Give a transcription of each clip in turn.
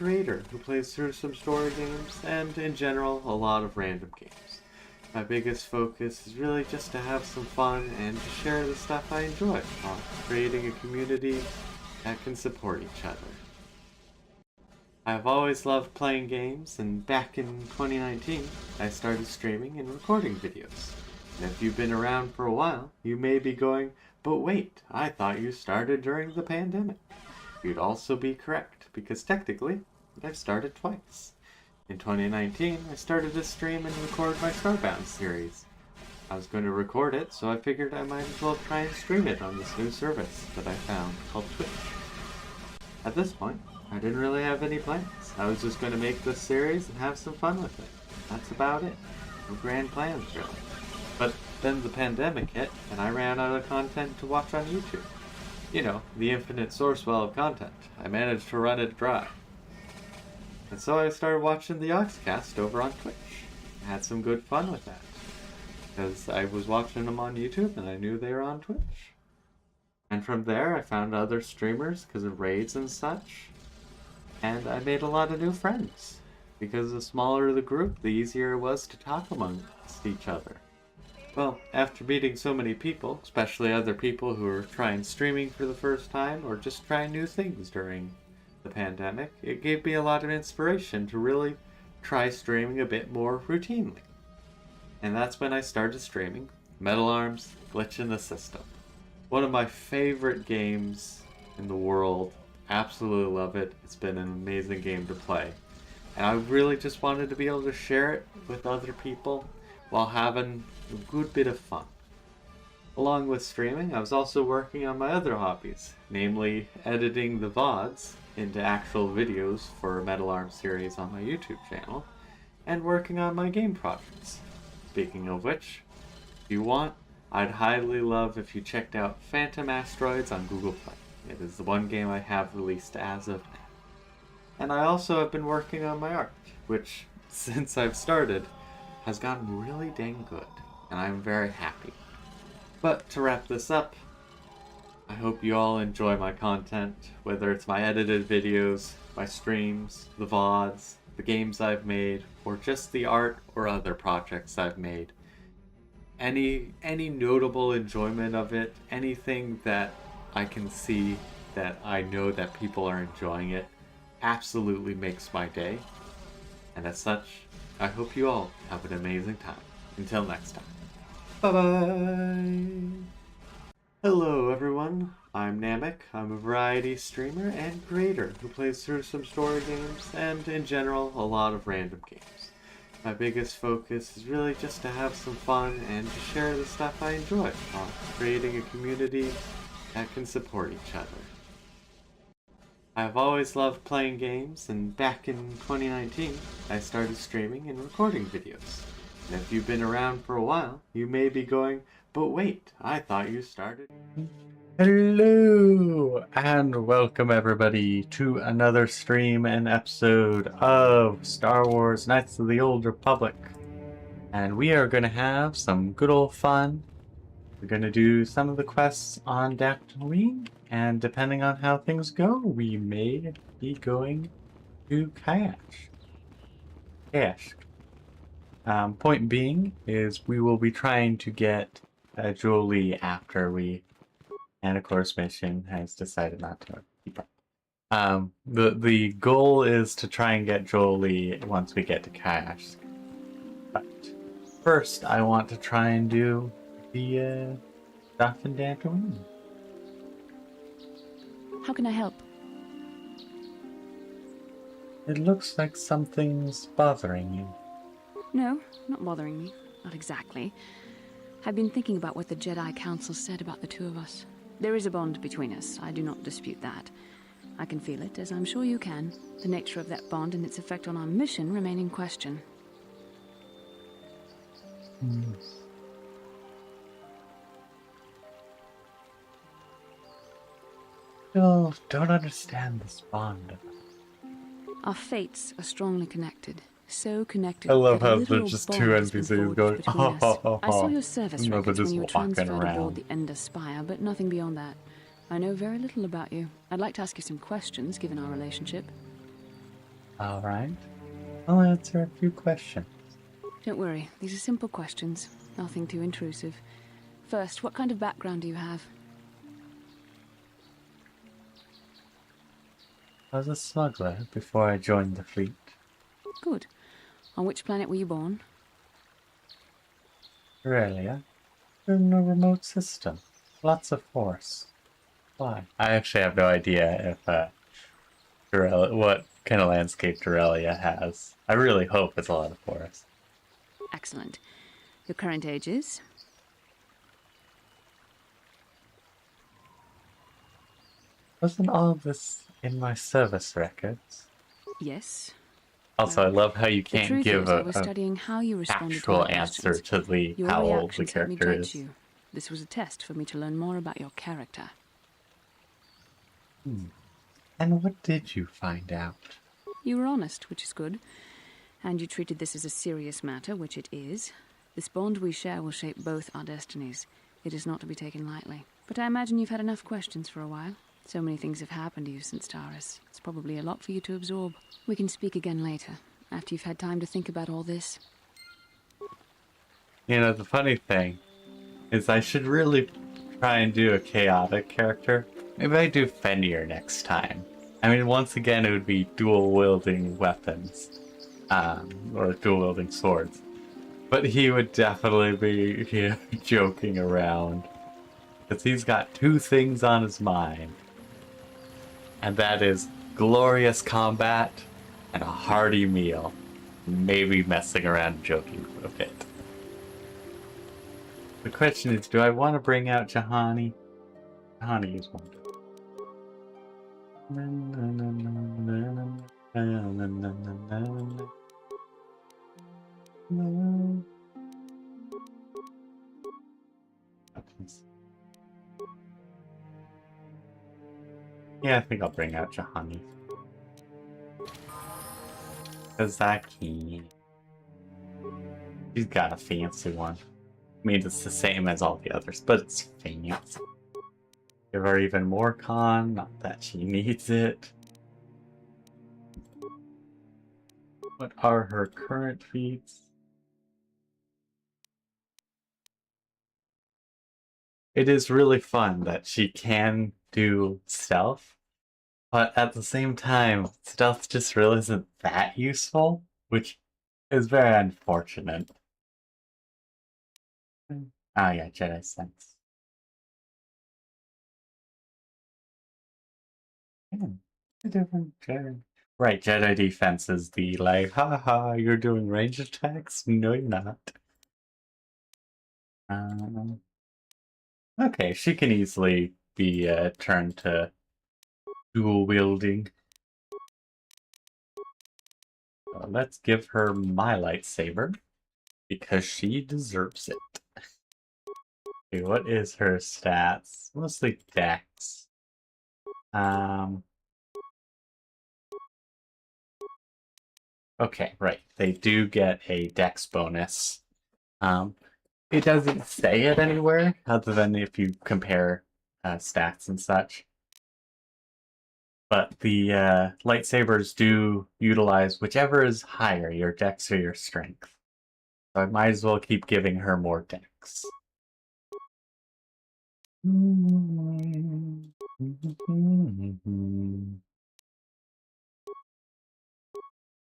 creator who plays through some story games and, in general, a lot of random games. My biggest focus is really just to have some fun and to share the stuff I enjoy while creating a community that can support each other. I've always loved playing games, and back in 2019, I started streaming and recording videos. And if you've been around for a while, you may be going, but wait, I thought you started during the pandemic. You'd also be correct, because technically, I've started twice. In 2019, I started to stream and record my Starbound series. I was going to record it, so I figured I might as well try and stream it on this new service that I found called Twitch. At this point, I didn't really have any plans. I was just going to make this series and have some fun with it. That's about it. No grand plans, really. But then the pandemic hit, and I ran out of content to watch on YouTube. You know, the infinite source well of content. I managed to run it dry. And so I started watching the Oxcast over on Twitch. I had some good fun with that. Because I was watching them on YouTube, and I knew they were on Twitch. And from there, I found other streamers because of raids and such. And I made a lot of new friends. Because the smaller the group, the easier it was to talk amongst each other. Well, after meeting so many people, especially other people who were trying streaming for the first time or just trying new things during the pandemic, it gave me a lot of inspiration to really try streaming a bit more routinely. And that's when I started streaming Metal Arms Glitch in the System. One of my favorite games in the world. Absolutely love it. It's been an amazing game to play. And I really just wanted to be able to share it with other people while having a good bit of fun. Along with streaming, I was also working on my other hobbies, namely editing the VODs into actual videos for a Metal Arms series on my YouTube channel, and working on my game projects. Speaking of which, if you want, I'd highly love if you checked out Phantom Asteroids on Google Play. It is the one game I have released as of now. And I also have been working on my art, which, since I've started, has gotten really dang good, and I'm very happy. But to wrap this up, I hope you all enjoy my content, whether it's my edited videos, my streams, the VODs, the games I've made, or just the art or other projects I've made. Any notable enjoyment of it, anything that I can see that I know that people are enjoying it, absolutely makes my day. And as such, I hope you all have an amazing time. Until next time. Bye-bye! Hello everyone, I'm Namek. I'm a variety streamer and creator who plays through some story games and, in general, a lot of random games. My biggest focus is really just to have some fun and to share the stuff I enjoy while creating a community that can support each other. I've always loved playing games, and back in 2019, I started streaming and recording videos. And if you've been around for a while, you may be going, but wait, I thought you started... Hello, and welcome everybody to another stream and episode of Star Wars Knights of the Old Republic. And we are going to have some good old fun. We're going to do some of the quests on Dantooine, and depending on how things go, we may be going to Kashyyyk. Point being is we will be trying to get Jolie after we, and of course Mission has decided not to keep up. The goal is to try and get Jolie once we get to Kashyyyk. But first I want to try and do the stuff in Dantooine. How can I help? It looks like something's bothering you. No, not bothering me. Not exactly. I've been thinking about what the Jedi Council said about the two of us. There is a bond between us. I do not dispute that. I can feel it, as I'm sure you can. The nature of that bond and its effect on our mission remain in question. Still don't understand this bond. Our fates are strongly connected. So connected. I love that a how literal there's just bond two has been NPCs forged going, between us. I saw your service No, records but when you were just walking transferred aboard around. the Ender Spire, but nothing beyond that. I know very little about you. I'd like to ask you some questions, given our relationship. Alright. I'll answer a few questions. Don't worry, these are simple questions. Nothing too intrusive. First, what kind of background do you have? I was a smuggler before I joined the fleet. Good. On which planet were you born? Aurelia? In a remote system. Lots of force. Why? I actually have no idea if, what kind of landscape Aurelia has. I really hope it's a lot of forest. Excellent. Your current age is? Wasn't all of this in my service records? Yes. Also, I love how you The can't truth give is, I was a studying how you responded to actual my answer questions. to the Your how old the reactions helped me character judge is. you. This was a test for me to learn more about your character. And what did you find out? You were honest, which is good. And you treated this as a serious matter, which it is. This bond we share will shape both our destinies. It is not to be taken lightly. But I imagine you've had enough questions for a while. So many things have happened to you since Taurus. It's probably a lot for you to absorb. We can speak again later, after you've had time to think about all this. You know, the funny thing is I should really try and do a chaotic character. Maybe I do Fenrir next time. I mean, once again, it would be dual-wielding weapons. Or dual-wielding swords. But he would definitely be, you know, joking around. Because he's got two things on his mind. And that is glorious combat and a hearty meal. Maybe messing around and joking a bit. The question is, do I want to bring out Jahani? Jahani is one. Yeah, I think I'll bring out Jahani. Kazaki. She's got a fancy one. I mean, it's the same as all the others, but it's fancy. Give her even more con, not that she needs it. What are her current feats? It is really fun that she can do stealth, but at the same time, stealth just really isn't that useful, which is very unfortunate. Ah, yeah, Jedi sense. A different Jedi. Right, Jedi defense is the like, haha, you're doing range attacks? No, you're not. Okay, she can easily be turned to dual wielding. So let's give her my lightsaber because she deserves it. Okay, what is her stats? Mostly dex. Okay, right. They do get a dex bonus. It doesn't say it anywhere, other than if you compare stats and such. But the lightsabers do utilize whichever is higher, your dex or your strength. So I might as well keep giving her more dex.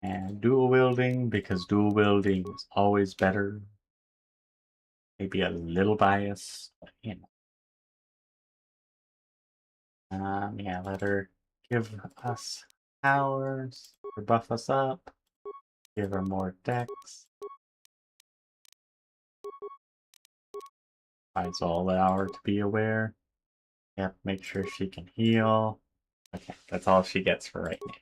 And dual wielding, because dual wielding is always better. Maybe a little biased, but you know. Yeah, let her give us powers, or buff us up, give her more dex. Might as well allow her to be aware. Yep, make sure she can heal. Okay, that's all she gets for right now.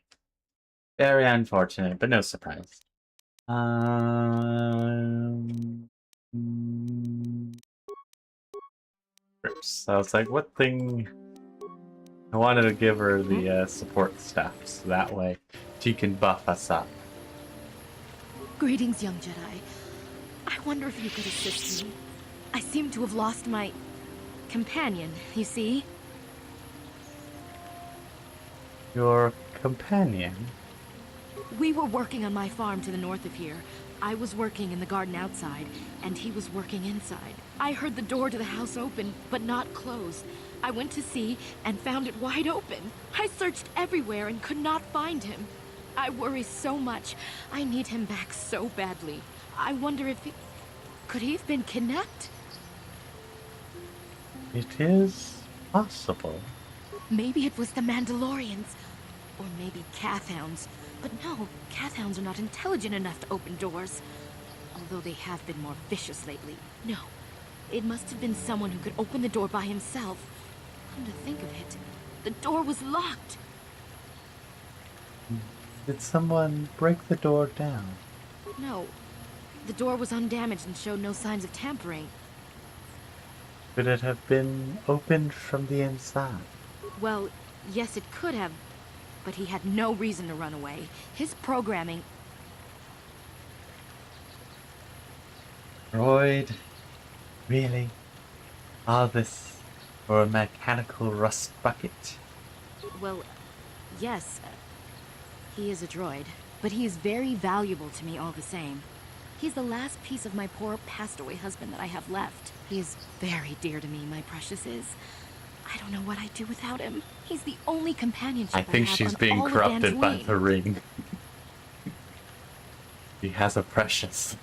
Very unfortunate, but no surprise. So I was like, what thing? I wanted to give her the support stuff, so that way she can buff us up. Greetings, young Jedi. I wonder if you could assist me. I seem to have lost my companion, you see? Your companion? We were working on my farm to the north of here. I was working in the garden outside, and he was working inside. I heard the door to the house open, but not close. I went to see and found it wide open. I searched everywhere and could not find him. I worry so much. I need him back so badly. I wonder if he... Could he have been kidnapped? It is possible. Maybe it was the Mandalorians. Or maybe Cathhounds. But no, Cathhounds are not intelligent enough to open doors. Although they have been more vicious lately. No, it must have been someone who could open the door by himself. Come to think of it, the door was locked. Did someone break the door down? No, the door was undamaged and showed no signs of tampering. Could it have been opened from the inside? Well, yes, it could have, but he had no reason to run away. His programming... Droid? Really? All this for a mechanical rust bucket? Well, yes, he is a droid, but he is very valuable to me all the same. He's the last piece of my poor passed-away husband that I have left. He is very dear to me, my precious is. I don't know what I'd do without him. He's the only companionship I think have she's on being all of corrupted by Dantooine. the ring. He has a precious.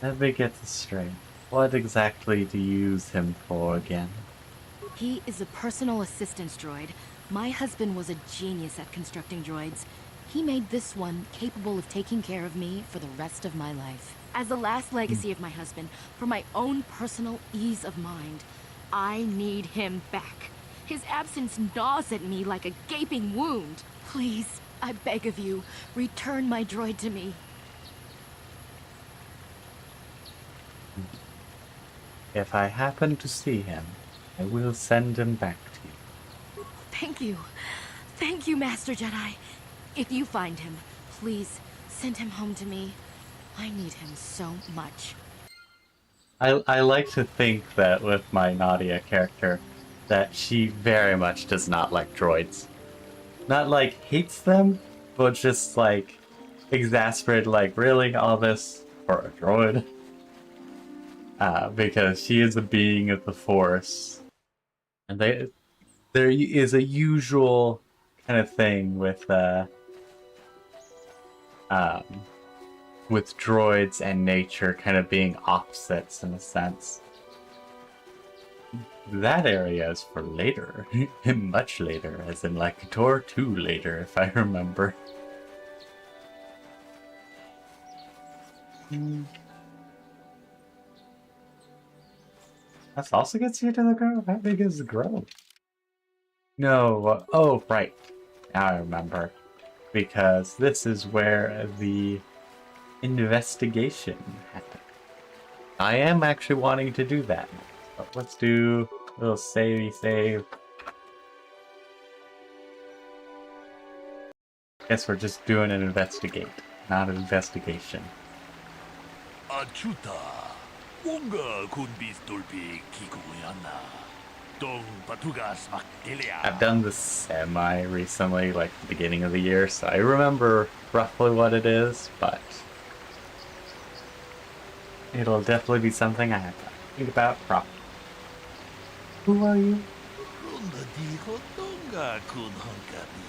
Let me get this straight. What exactly do you use him for again? He is a personal assistance droid. My husband was a genius at constructing droids. He made this one capable of taking care of me for the rest of my life. As the last legacy of my husband, for my own personal ease of mind, I need him back. His absence gnaws at me like a gaping wound. Please, I beg of you, return my droid to me. If I happen to see him, I will send him back to you. Thank you. Thank you, Master Jedi. If you find him, please send him home to me. I need him so much. I like to think that with my Natia character, that she very much does not like droids. Not like hates them, but just like exasperated, like really all this for a droid? Because she is a being of the Force. And there is a usual kind of thing with droids and nature kind of being opposites in a sense. That area is for later. Much later, as in like Tor 2 later, if I remember. That also gets you to the grove? How big is the grove? No, oh, right. Now I remember. Because this is where the investigation happened. I am actually wanting to do that. But let's do a little save. Guess we're just doing an investigate, not an investigation. Achuta, 뭔가 군비스돌비 기구였나? 동 바투가스 막딜이야. I've done this semi recently, like the beginning of the year, so I remember roughly what it is, but it'll definitely be something I have to think about properly. Who are you? ronda dijo tonga kun honkabi.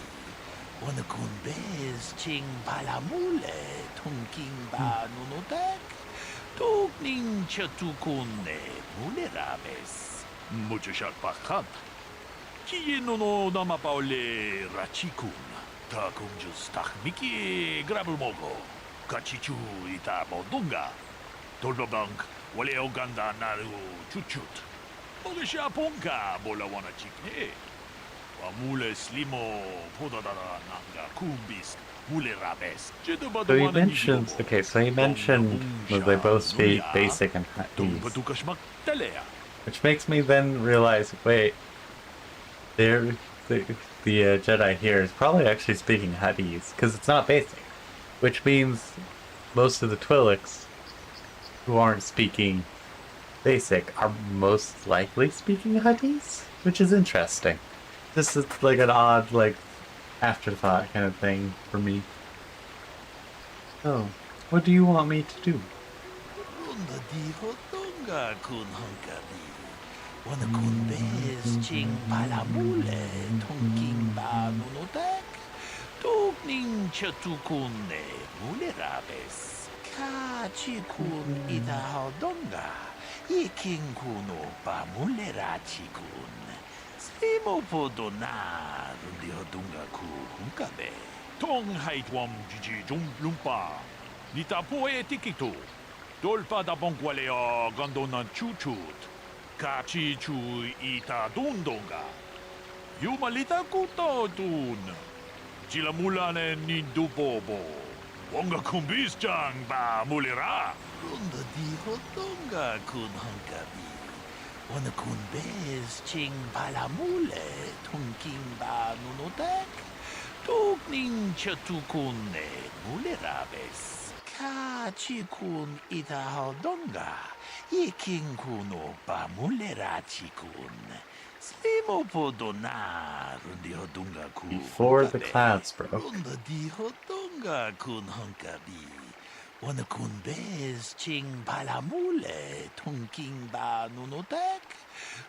Wana kun bez ching balamule tongking ba nunodak. Togning chatukune mulerabes. Mucho shakpakat. Kieno no namapaule rachikun. Ta kunjus takmiki grabulmogo. Kachichu ita bodunga. Tolbabank wale oganda naru chuchut. Mogesha ponka bola wana chikne. Wamule slimo podadara nanga kumbis mule rabes. So he mentions, okay, so he mentioned that they both speak basic and Huttese, which makes me then realize, wait, the Jedi here is probably actually speaking Huttese, because it's not basic, which means most of the Twi'leks who aren't speaking basic are most likely speaking Huttese, which is interesting. This is like an odd, like, afterthought kind of thing for me. Oh, what do you want me to do? Runda dijo tonga kun hunkabi. Wana kun bez ching palamule tonking ba nunotek. Togning chatukune mulerabes. Ka chikun ida hodonga. Iking kuno ba mulera chikun. Svimo podona rundi hodunga ku hunkabe. Tong hai tuam jiji jum lumpa. Nita poe tikito. Dolpa da bongualea gandonan chuchut. Kachi chu ita dundonga. Yumalita kuto dun. Chilamulane nindubobo. Wonga kumbis jang ba mulira. Runda dijo tonga kun hunkabi. Wana kun bez ching palamule tunking ba nunotek. Togning chatukune mulerabes. Ka chikun ita hodonga. Iking kuno ba mulera chikun. Svimo podona rundi hodunga ku. Before the hunkabe. clouds broke. Runda di hodonga kun hunkabi. Wana kun bez ching palamule tunking ba nunotek.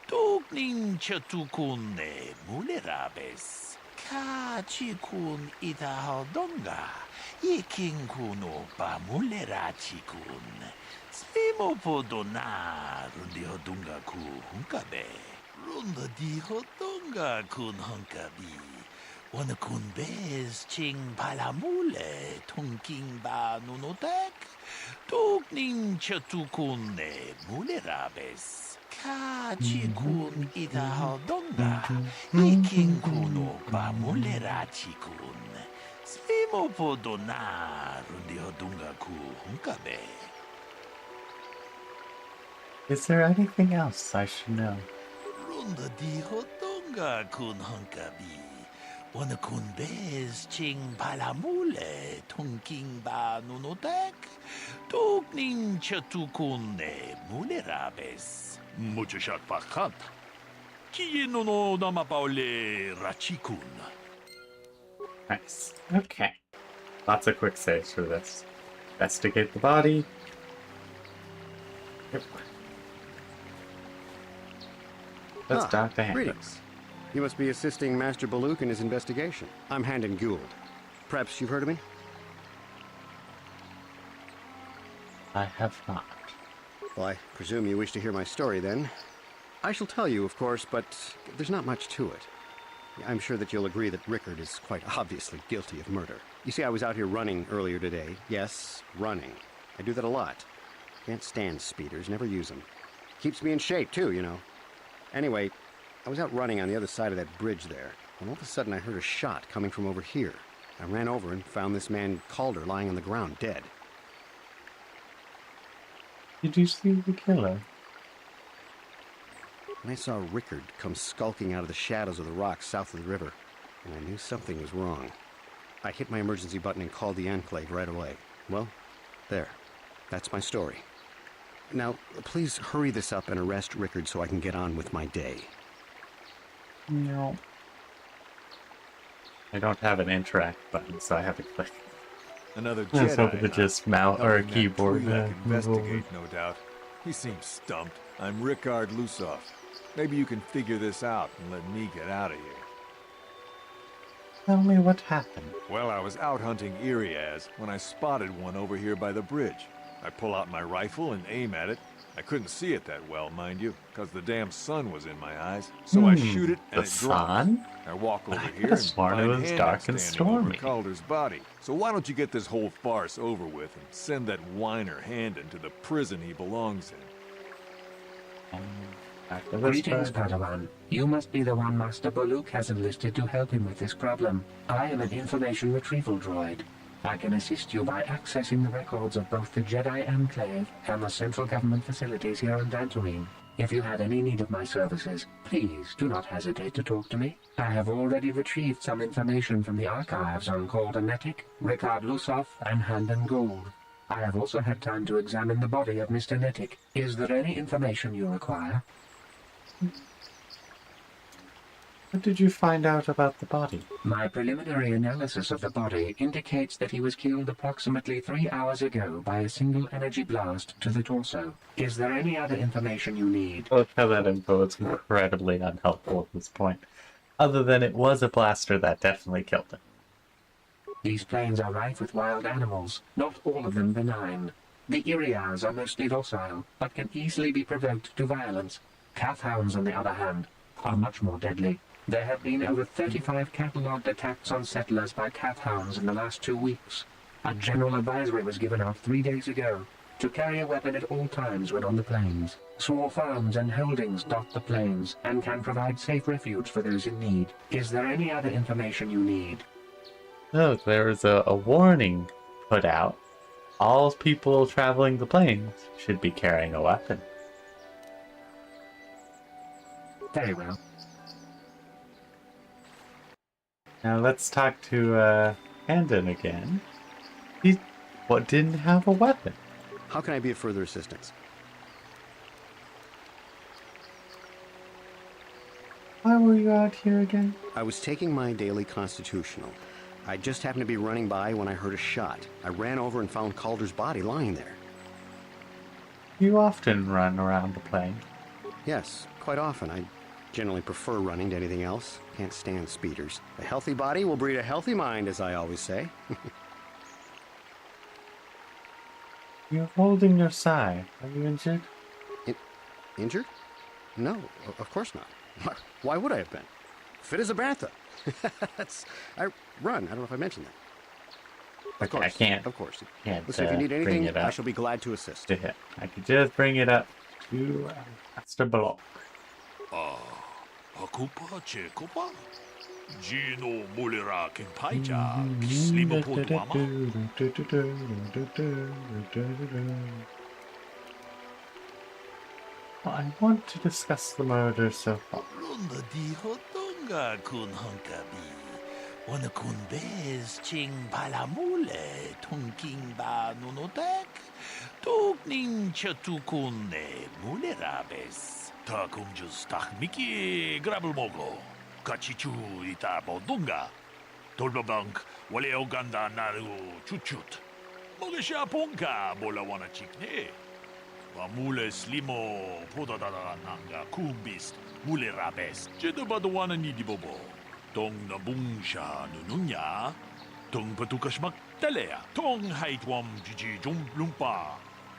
Togning chatukune mulerabes. Ka chikun ita hodonga. Iking kuno ba mulera chikun. Svimo podona rundi hodunga ku hunkabe. Runda di hodonga kun hunkabi. Wana kun bez ching palamule tunking ba nunotek. Togning chatukune mulerabes. Ka chikun ita hodonga. Iking kuno ba mulera chikun. Svimo podona rundi hodunga ku hunkabe. Is there anything else I should know? Runda di hodonga kun hunkabi. Wana kun bez ching palamule tunking ba nunotek. Togning chatukune mulerabes. Muchashat pakat. Kiye no namapaole rachikun. Nice. Okay. Lots of quick saves for this. Investigate the body. Yep. Let's talk to Hannah. Greetings. You must be assisting Master Baluk in his investigation. I'm Handon Gould. Perhaps you've heard of me? I have not. Well, I presume you wish to hear my story, then. I shall tell you, of course, but there's not much to it. I'm sure that you'll agree that Rickard is quite obviously guilty of murder. You see, I was out here running earlier today. Yes, running. I do that a lot. Can't stand speeders, never use them. Keeps me in shape, too, you know. Anyway, I was out running on the other side of that bridge there, when all of a sudden I heard a shot coming from over here. I ran over and found this man Calder lying on the ground, dead. Did you see the killer? And I saw Rickard come skulking out of the shadows of the rocks south of the river, and I knew something was wrong. I hit my emergency button and called the Enclave right away. Well, there. That's my story. Now, please hurry this up and arrest Rickard so I can get on with my day. No. I don't have an interact button, so I have to click. Another I was Jedi, hoping to huh? just mount or a Helping that keyboard. Twi'lek move over. investigate, no doubt. He seems stumped. I'm Rickard Lusoff. Maybe you can figure this out and let me get out of here. Tell me what happened. Well, I was out hunting Iriaz when I spotted one over here by the bridge. I pull out my rifle and aim at it. I couldn't see it that well, mind you, because the damn sun was in my eyes. So I shoot it and The it drops. sun? I walk over I here could've and sworn it find was Hannah dark and standing over stormy. Calder's body. So why don't you get this whole farce over with and send that whiner Handon to the prison he belongs in? Back to this Greetings, part. Padawan. You must be the one Master Baluk has enlisted to help him with this problem. I am an information retrieval droid. I can assist you by accessing the records of both the Jedi Enclave and the central government facilities here on Dantooine. If you had any need of my services, please do not hesitate to talk to me. I have already retrieved some information from the archives on Calder Netic, Rickard Lusoff, and Handon Gould. I have also had time to examine the body of Mr. Netic. Is there any information you require? What did you find out about the body? My preliminary analysis of the body indicates that he was killed approximately 3 hours ago by a single energy blast to the torso. Is there any other information you need? Look how that info is incredibly unhelpful at this point. Other than it was a blaster that definitely killed him. These plains are rife with wild animals, not all of them benign. The Irias are mostly docile, but can easily be provoked to violence. Calfhounds, on the other hand, are much more deadly. There have been over 35 catalogued attacks on settlers by calfhounds in the last 2 weeks. A general advisory was given out 3 days ago to carry a weapon at all times when on the plains. Small farms and holdings dot the plains and can provide safe refuge for those in need. Is there any other information you need? No, there is a warning put out. All people traveling the plains should be carrying a weapon. Very well. Now let's talk to Handon again. He didn't have a weapon. How can I be of further assistance? Why were you out here again? I was taking my daily constitutional. I just happened to be running by when I heard a shot. I ran over and found Calder's body lying there. You often run around the plain. Yes, quite often. I generally prefer running to anything else. Can't stand speeders. A healthy body will breed a healthy mind, as I always say. You're holding your side. Are you injured? Injured? No, of course not. Why would I have been? Fit as a bantha. I run. I don't know if I mentioned that. Of course. I can't. Of course. Can't, Listen, if you need bring anything, it up. I shall be glad to assist. To him. I could just bring it up to Master Block. Hakupa Chekopa? Gino Mulera Kenpaija, Slimo Podwama? I want to discuss the murder so far. Runda di hotonga kun hankabi. Wana kun bez ching palamule tunking ba nunotek. Tukning chatukune mulerabes. Takum just miki grabelmogo. Kachichu ita bodunga. Tolbabank wale oganda naru chuchut. Mogesha ponka bola wana chikne. Mule slimo podadada nanga kumbist mule rabes. Jedabadawana ni dibobo. Tong na bungsha nununya. Tong patukashmak talea. Tong haitwam jiji lumpa.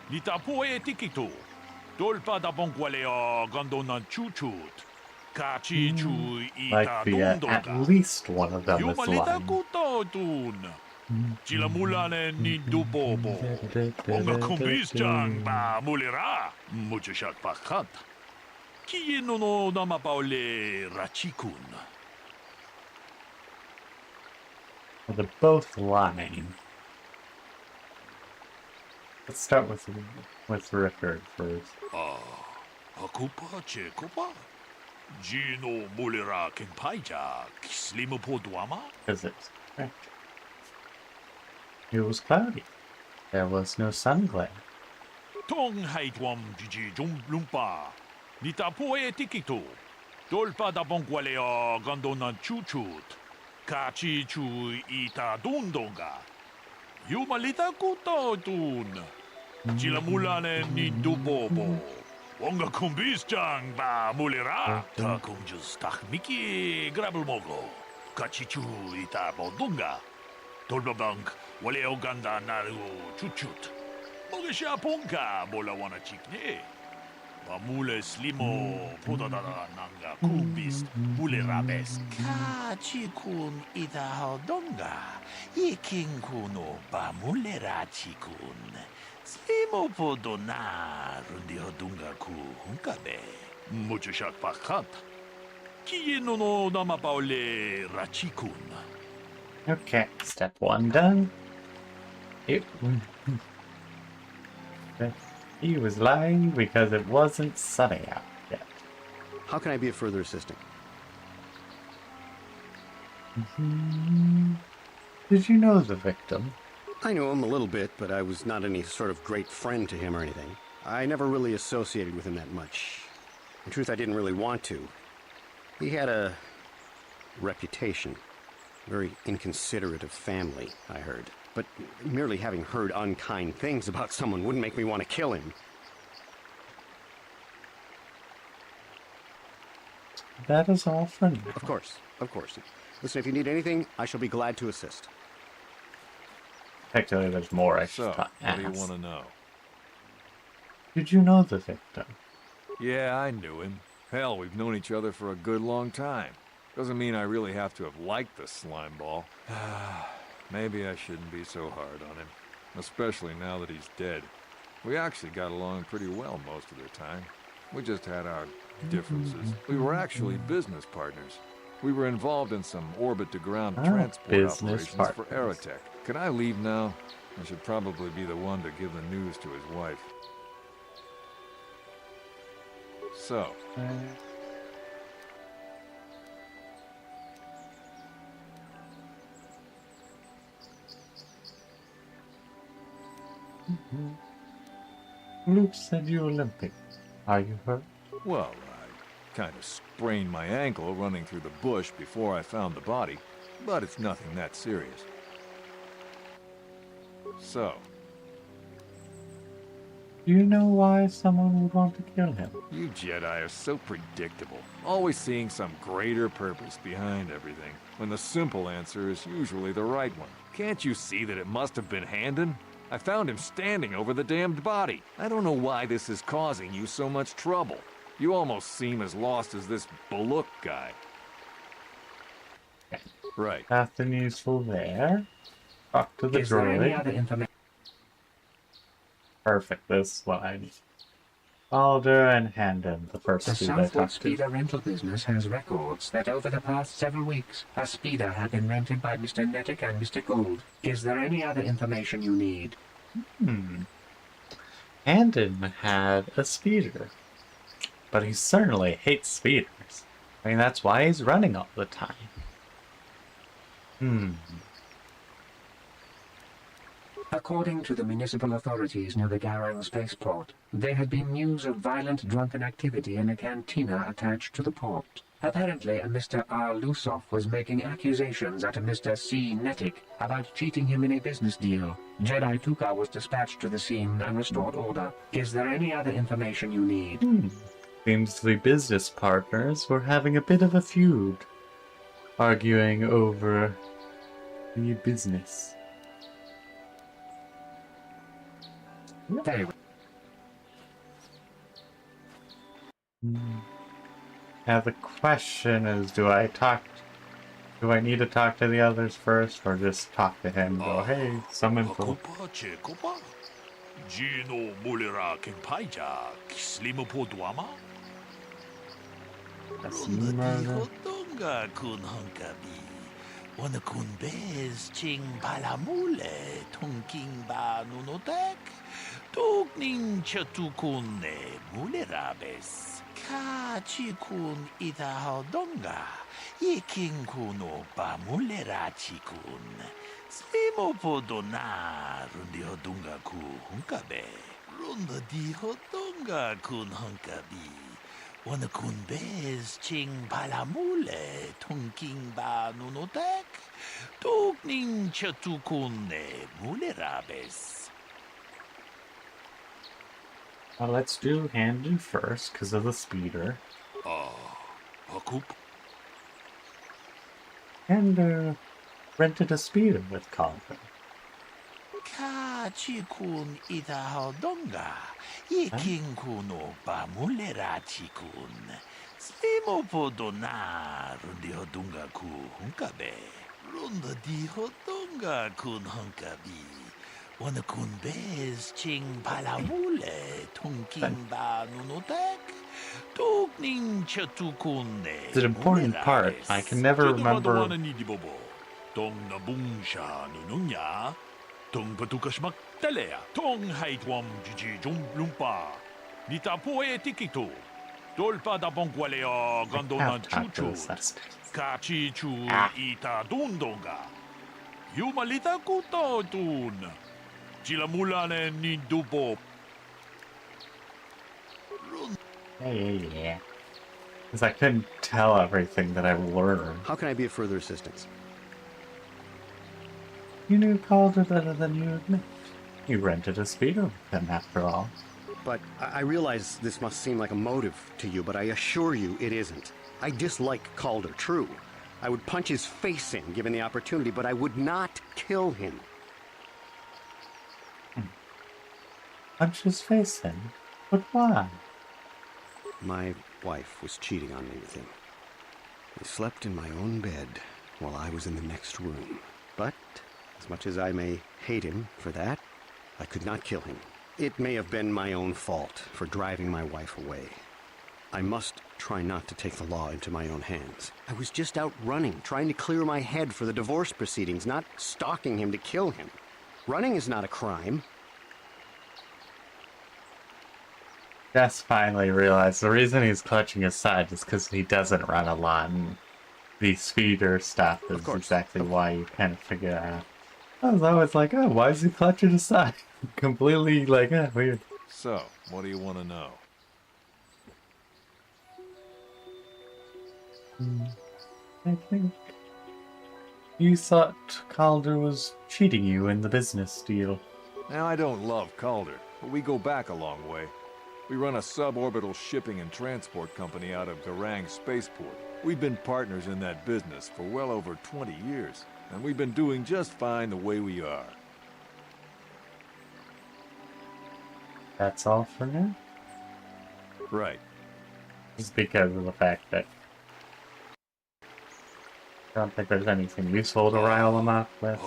Lita poe tikito. Dolpa da bonkwalea gandona chuchut. Kachi chu ita At least one of them is Yumalita lying. kutotun. Chilamulane ni dubobo. Onga kumbisjang ba mulera. Muchashat pakat. Kieno no namapaole rachikun. They're both lying. Let's start with Rickard first. Hakupa Chekopa? Gino Mulera Kenpaija, Slimo Podwama? Because it's correct. It was cloudy. There was no sun glare. Tong haitwam jiji lumpa. Nita poe tikito. Dolpa da bonkwalea gandona chuchut. Kachi chu ita dundonga. Yumalita kutotun. Chilamulane ni dubobo. Wonga kumbisjang ba mulera. Takum just miki grabelmogo. Kachichu ita bodunga. Tolbabank wale oganda naru chuchut. Mogesha ponka bola wana chikne. Mule slimo podadada nanga kumbist mule rabes. Kachikun ita hodonga. Iking kuno ba mulera chikun. Slimo podona rundi hodunga ku hunkabe. Muchashat pakat. Kieno no namapaole rachikun. Okay, step one done. He was lying because it wasn't sunny out yet. How can I be of further assistance? Did you know the victim? I knew him a little bit, but I was not any sort of great friend to him or anything. I never really associated with him that much. In truth, I didn't really want to. He had a reputation. Very inconsiderate of family, I heard. But merely having heard unkind things about someone wouldn't make me want to kill him. That is all for now. Of course, of course. Listen, if you need anything, I shall be glad to assist. Technically, there's more I So, should what do you ask. want to know? Did you know the victim? Yeah, I knew him. Hell, we've known each other for a good long time. Doesn't mean I really have to have liked the slime ball. Maybe I shouldn't be so hard on him. Especially now that he's dead. We actually got along pretty well most of the time. We just had our differences. We were actually business partners. We were involved in some orbit-to-ground transport business operations for partners. Aerotech. Can I leave now? I should probably be the one to give the news to his wife. So, Luke said you were limping. Are you hurt? well, I kind of sprained my ankle running through the bush before I found the body, but it's nothing that serious. So, Do you know why someone would want to kill him? you Jedi are so predictable, always seeing some greater purpose behind everything, when the simple answer is usually the right one. Can't you see that it must have been Handon? I found him standing over the damned body. I don't know why this is causing you so much trouble. You almost seem as lost as this Baluk guy. Right. Nothing useful there. Talk to the Is there any droid. other information? Perfect, this is what I need. Alder and Handon, the first The two I Southwood talked to. Speeder rental business has records that over the past several weeks, a speeder had been rented by Mr. Nettic and Mr. Gould. Is there any other information you need? Handon had a speeder. But he certainly hates speeders. I mean, that's why he's running all the time. According to the municipal authorities near the Garang spaceport, there had been news of violent drunken activity in a cantina attached to the port. Apparently, a Mr. R. Lusoff was making accusations at a Mr. C. Nettic about cheating him in a business deal. Jedi Tuka was dispatched to the scene and restored order. Is there any other information you need? Seems the business partners were having a bit of a feud, arguing over the business. Very well. Now the question is, do I need to talk to the others first, or just talk to him and go, hey, some info? Kopa che kopa. Gino mulera kenpaija kislimo poduama. That's Ronda di murder. hodonga kun honkabi. Wana kun bez ching palamule tonking ba nunotek. Tugning chatukun ne mulerabes. Ka chikun ita hodonga. Yeking kuno ba mulera chikun. Slimo podona rundi hodonga ku hunkabe. Ronda di hodonga kun honkabi. Wana kun bez ching palamule tonking ba nunotek. Tugning chatukun ne mulerabes. Well, let's do Handon first, because of the speeder. Hakup. And, rented a speeder with Calvin. Ka chikun ita hodonga. Yeking kuno ba mulera chikun. Slimo podona rundi hodonga ku hunkabe. Runda di hodonga kun hunkabi. Wana kun bez ching palamule tonking ba nunotek. Tugning chatukun ne. It's an important part. I can never remember. Wana ni di bobo. Tong nabungsha nununya. Tong patukashmak talea. Tong haitwam jiji jum lumpa. Nita poe tikito. Dolpa da bonkwalea gandona Talk to the chuchu. suspect. Kachi chu ita dundonga. Yumalita kuto tun. Chilamulane ni dubo. Yeah. Because I couldn't tell everything that I learned. How can I be of further assistance? You knew Calder better than you admit. You rented a speeder with him, after all. But I realize this must seem like a motive to you, but I assure you it isn't. I dislike Calder, true. I would punch his face in given the opportunity, but I would not kill him. Punch his face in? But why? My wife was cheating on me with him. I slept in my own bed while I was in the next room. But, as much as I may hate him for that, I could not kill him. It may have been my own fault for driving my wife away. I must try not to take the law into my own hands. I was just out running, trying to clear my head for the divorce proceedings, not stalking him to kill him. Running is not a crime. Jess finally realized the reason he's clutching his side is because he doesn't run a lot, and the speeder stuff is exactly why you kind of figure it out. I was always like, oh, why is he clutching his side? Completely, like, weird. So, what do you want to know? I think you thought Calder was cheating you in the business deal. Now, I don't love Calder, but we go back a long way. We run a suborbital shipping and transport company out of Garang Spaceport. We've been partners in that business for well over 20 years, and we've been doing just fine the way we are. That's all for now? Right. Just because of the fact that I don't think there's anything useful to rile him off with.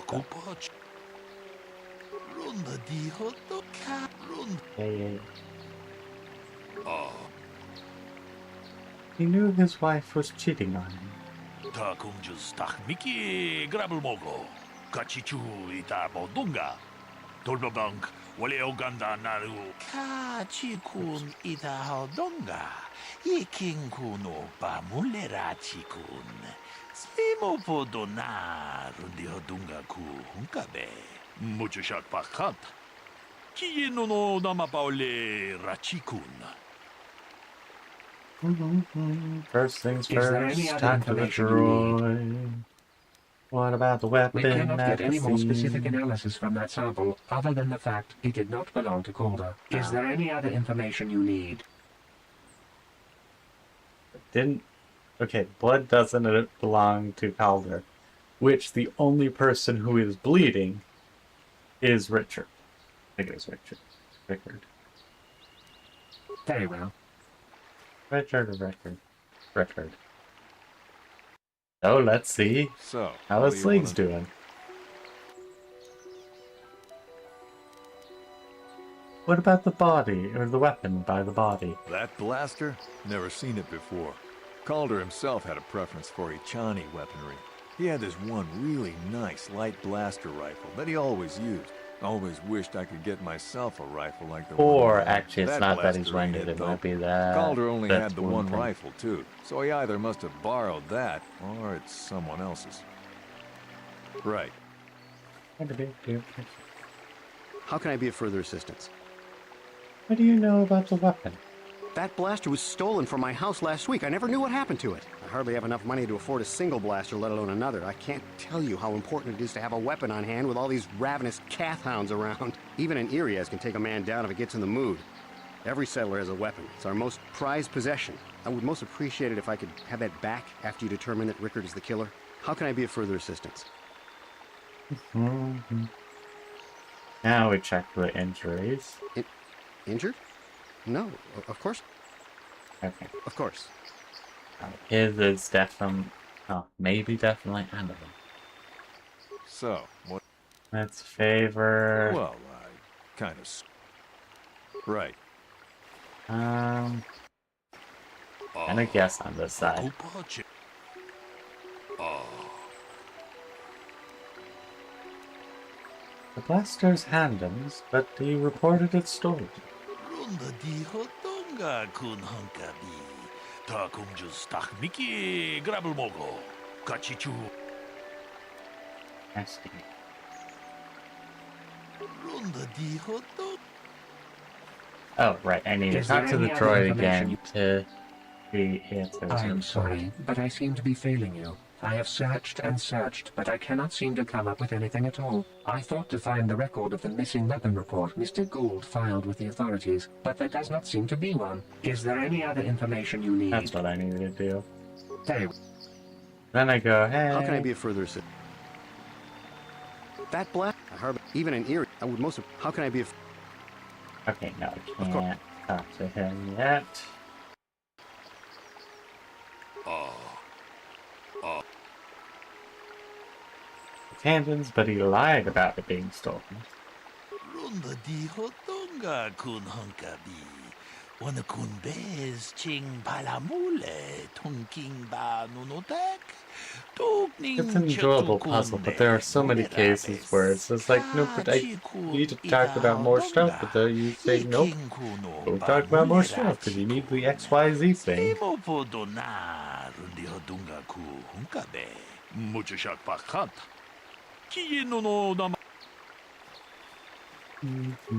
Yeah. He knew his wife was cheating on him. Kashyyyk itahaldonga. Yeking no pamulera-chi-kun. Slimo-po-donar rundi-hodunga ku hunkabe. Muchashak pakat. Kiyeno no namapaole rachikun. First things Is there first, any other time for the information you need? droid. What about the weapon? We cannot get at any the more specific scene? analysis from that sample, other than the fact it did not belong to Calder. Is there any other information you need? Didn't. Okay, blood doesn't belong to Calder, which the only person who is bleeding is Richard. I think it was Richard. Rickard. Very well. Richard or Rickard? Rickard. Oh, let's see. So, How what is do you Sleegs wanna- doing? What about the body, or the weapon by the body? That blaster? Never seen it before. Calder himself had a preference for Ichani weaponry. He had this one really nice light blaster rifle that he always used. Always wished I could get myself a rifle like the one. Or he had. actually, it's not that he's blaster ain't rented, it though. might be that. Calder only that's had the one thing. rifle too, so he either must have borrowed that, or it's someone else's. Right. How can I be of further assistance? What do you know about the weapon? That blaster was stolen from my house last week. I never knew what happened to it. I hardly have enough money to afford a single blaster, let alone another. I can't tell you how important it is to have a weapon on hand with all these ravenous cath hounds around. Even an Irias can take a man down if it gets in the mood. Every settler has a weapon. It's our most prized possession. I would most appreciate it if I could have that back after you determine that Rickard is the killer. How can I be of further assistance? Now we check the injuries. Injured? No, of course. Okay. Of course. His is definitely, oh, maybe definitely under them. So, what? Let's favor. Well, I kind of. Right. I'm gonna guess on this side. The blaster's handguns, but he reported it stolen. Runda-di-hodonga kun hunkabi. Takumjus takmiki grabelmogo. Kachichu. Nasty. Runda-di-hodonga. Oh, right, I need to Is talk there to the any other droid information again to the answers. I am sorry, but I seem to be failing you. I have searched and searched, but I cannot seem to come up with anything at all. I thought to find the record of the missing weapon report Mr. Gould filed with the authorities, but there does not seem to be one. Is there any other information you need? That's what I needed to do. Very Then I go, hey. How can I be of further assistance? That black harbor, even in Erie, I would most of. How can I be of? Okay, no, I Of course. can't talk to him yet. Tangents, but he lied about it being stolen. Runda di hotonga kun hunkabi. Wana kun bez ching palamule tonking ba nunotek. It's an enjoyable puzzle, but there are so many cases where it's just like, no, but I need to talk about more stuff, but then you say, nope, don't talk about more stuff, because you need the XYZ thing.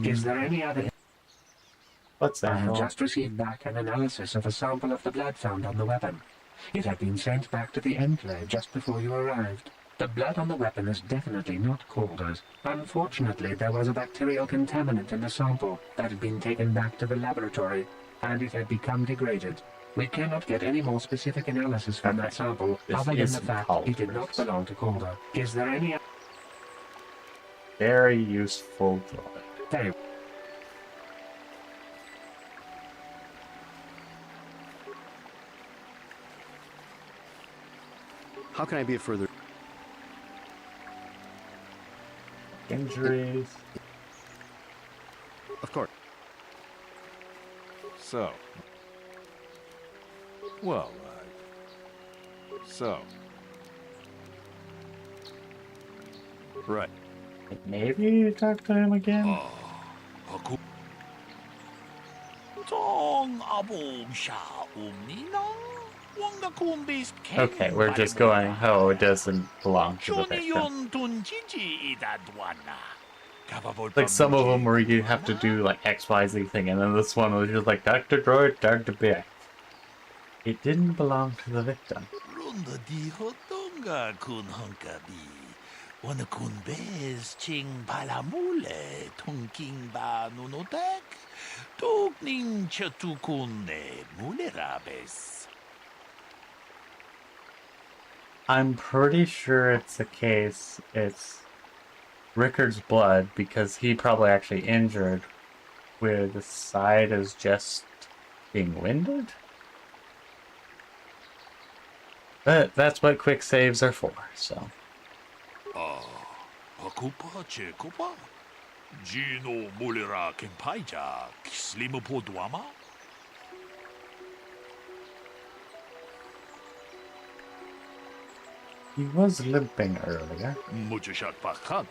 Is there any other? What's I that? have just received back an analysis of a sample of the blood found on the weapon. It had been sent back to the Enclave just before you arrived. The blood on the weapon is definitely not Calder's. Unfortunately, there was a bacterial contaminant in the sample that had been taken back to the laboratory, and it had become degraded. We cannot get any more specific analysis from that sample, This other than the isn't fact it did not Calder's. belong to Calder. Is there any... Very useful droid. Very... How can I be of further? Injuries. Of course. So. Well, so. Right. Maybe you talk to him again? Okay, we're just going, oh, it doesn't belong to the victim. Like some of them where you have to do like XYZ thing, and then this one was just like, Dr. Droid, Dr. Bear. It didn't belong to the victim. Runda di hotonga kun hunkabi. Wana kun bez ching palamule tonking ba nunotek. Tugning chatukune mulerabes. I'm pretty sure it's the case, it's Rickard's blood, because he probably actually injured where the side is just being winded. But that's what quick saves are for, so. Akupa chekopa. Gino mulera kempaija. Slimu podwama. He was limping earlier. Muchashak pakant.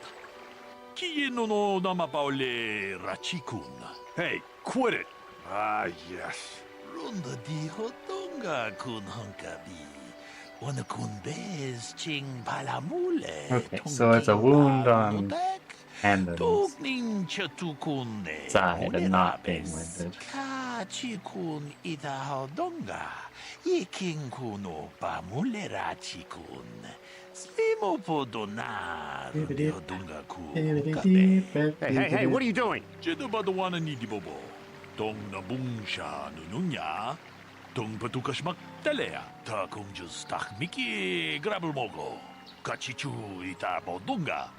Kiyino no namapaule rachikun. Hey, quit it! Ah, yes. Runda di hotonga kun hunkabi. Wana kun bez ching palamule. Okay, so it's a wound on Andon's Tugning chatukune side and not being winded. Kachikun ida hodonga. Yiking kuno pamulera chikun. Slimo podona hodonga ku kabe. Hey, what are you doing? Jedabadawana ni dibobo. Tong nabungsha nununya. Tong patukashmak talea. Ta kung just tak miki grabel mogo. Kachichu ita bodunga.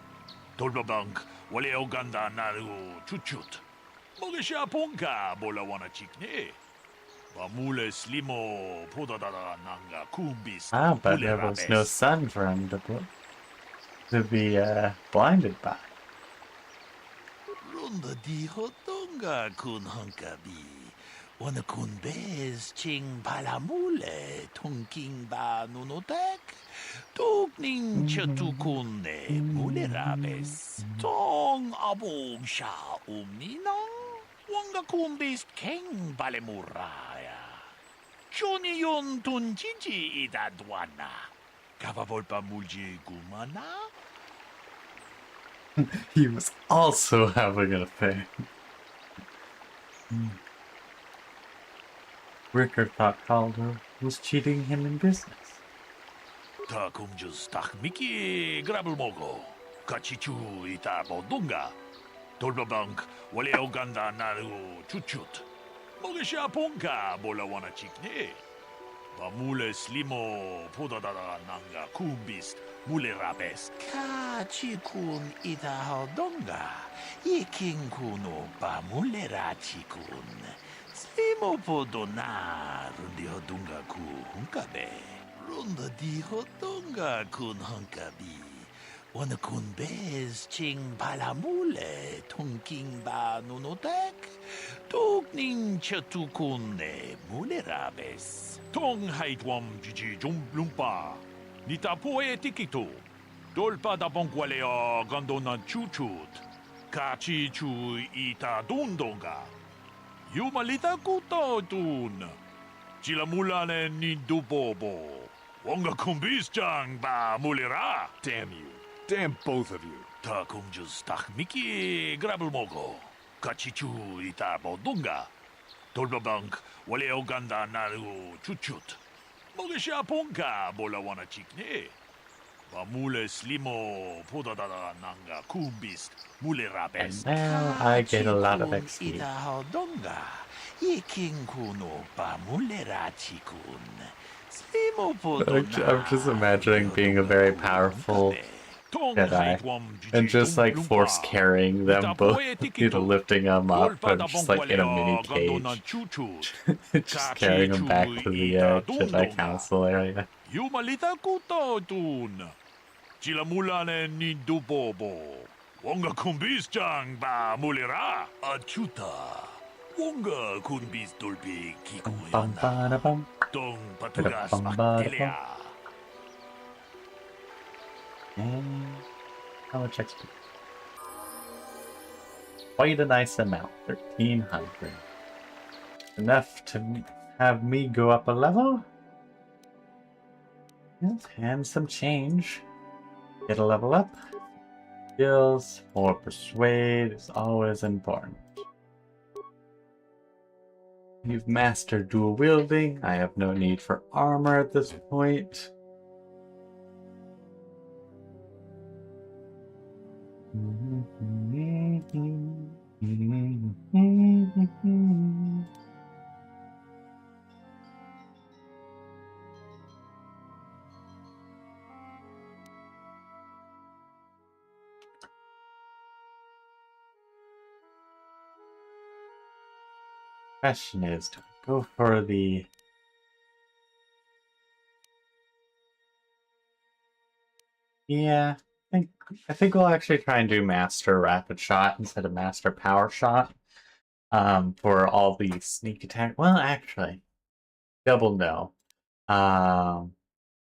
Tolbabank wale oganda naru chuchut. Mogesha ponka bola wana chikne. Bamule slimo podadada nanga kumbis. Ah, but there was no sun for him to be blinded by. Runda di hotonga kun hunkabi. Wana kun bez ching palamule tonking ba nunotek. Tugning chatukune mulerabes. Tong abong sha umninang. Wanga kumbis keng balemuraya. Johnny yon tunjiji idadwana. Kapavolpa mulji gumana. He was also having an affair. Rickard thought Calder was cheating him in business. Ta kumjus tak miki grabul mogo. Kachichu ita bodunga. Tolbabank wale oganda naru chuchut. Mogesha ponka bola wana chikne. Bamule slimo podadada nanga kumbist mule rabes. Kachikun ita hodonga. Iking kuno bamule rachikun. Slimo podona rundi hodunga ku hunkabe. Runda di hodonga kun hunkabi. Wana kun bez ching palamule tonking ba nunotek. Tokning chatukune mule rabes. Tong haitwam jiji lumpa. Nita poe tikito. Dolpa da bonkwalea gandona chuchut. Kachi chu ita dundonga. Yumalita kuto tun. Chilamulane ni dubobo. Wonga kumbis chang ba mulera. Damn you. Damn both of you. Ta kumjus tak miki grabul mogo. Kachi chu ita bodunga. Tolbabank wale oganda naru chuchut. Mogesha ponka bola wana chikne. Bamule slimo podadada nanga kumbist mule rabes. And now I get a lot of XP. Ita hodonga. Iking kuno bamule rachikun. Slimo podona. I'm just imagining being a very powerful Jedi and just like force carrying them both, lifting them up, and just like in a mini cage, just carrying them back to the Jedi Council area. Yumalita kuto tun. Chilamulane ni dubobo. Wonga kumbis chang ba mulera. Achuta. Wonga kumbis dolpi kikuyana. Tong patugas maktelea. And how much XP? Quite a nice amount, 1,300. Enough to have me go up a level? Yes, and some change. Get a level up. Skills, more persuade is always important. You've mastered dual wielding. I have no need for armor at this point. Question is, do I go for the... Yeah, I think we'll actually try and do Master Rapid Shot instead of Master Power Shot for all the sneak attack. Well, actually, double no.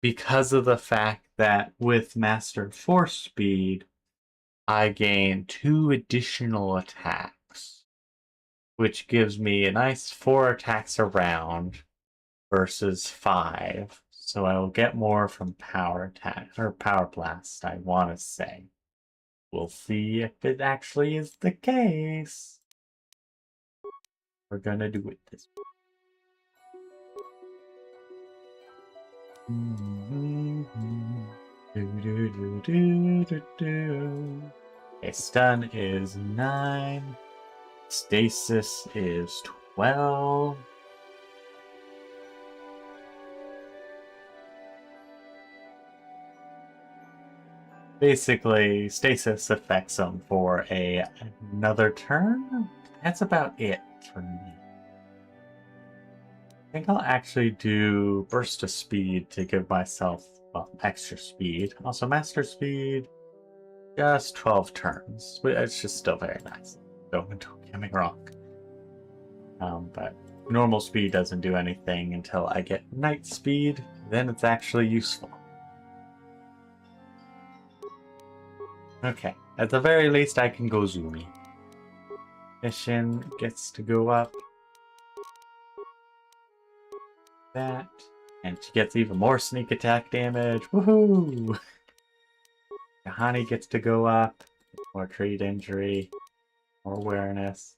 Because of the fact that with Master Force Speed, I gain 2 additional attacks, which gives me a nice 4 attacks a round versus 5. So I will get more from power attack or power blast, I want to say. We'll see if it actually is the case. We're gonna do it this way. Okay, stun is 9. Stasis is 12. Basically, stasis affects them for another turn. That's about it for me. I think I'll actually do Burst of Speed to give myself extra speed. Also, Master Speed, just 12 turns. It's just still very nice. Don't get me wrong. But normal speed doesn't do anything until I get Night Speed. Then it's actually useful. Okay, at the very least I can go zoomy. Mission gets to go up. That. And she gets even more sneak attack damage. Woohoo! Kahani gets to go up. More treat injury. More awareness.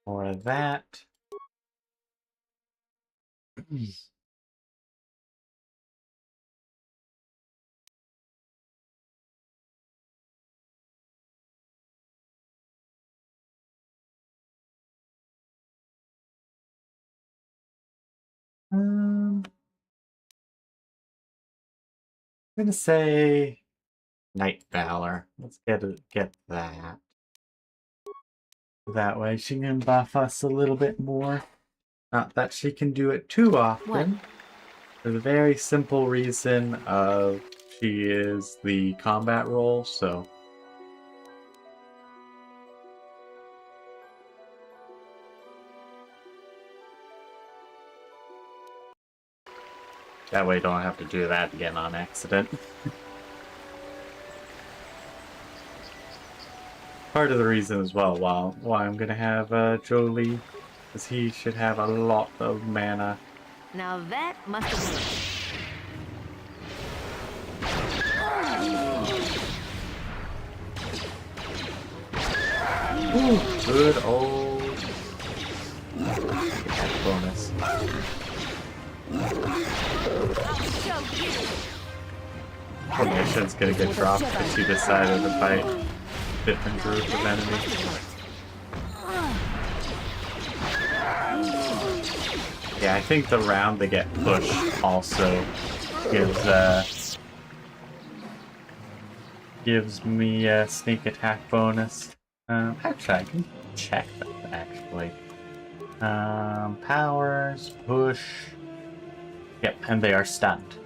More of that. I'm gonna say Night Valor. Let's get that. That way she can buff us a little bit more. Not that she can do it too often. What? For the very simple reason of she is the combat role, so that way you don't have to do that again on accident. Part of the reason as well why I'm gonna have Jolie, is he should have a lot of mana. Now that must have worked. Ooh, good old bonus. Formation's gonna get dropped because she decided to fight a different group of enemies. Yeah, I think the round they get pushed also gives me a sneak attack bonus. Actually, I can check that, actually. Powers, push. Yep, and they are stunned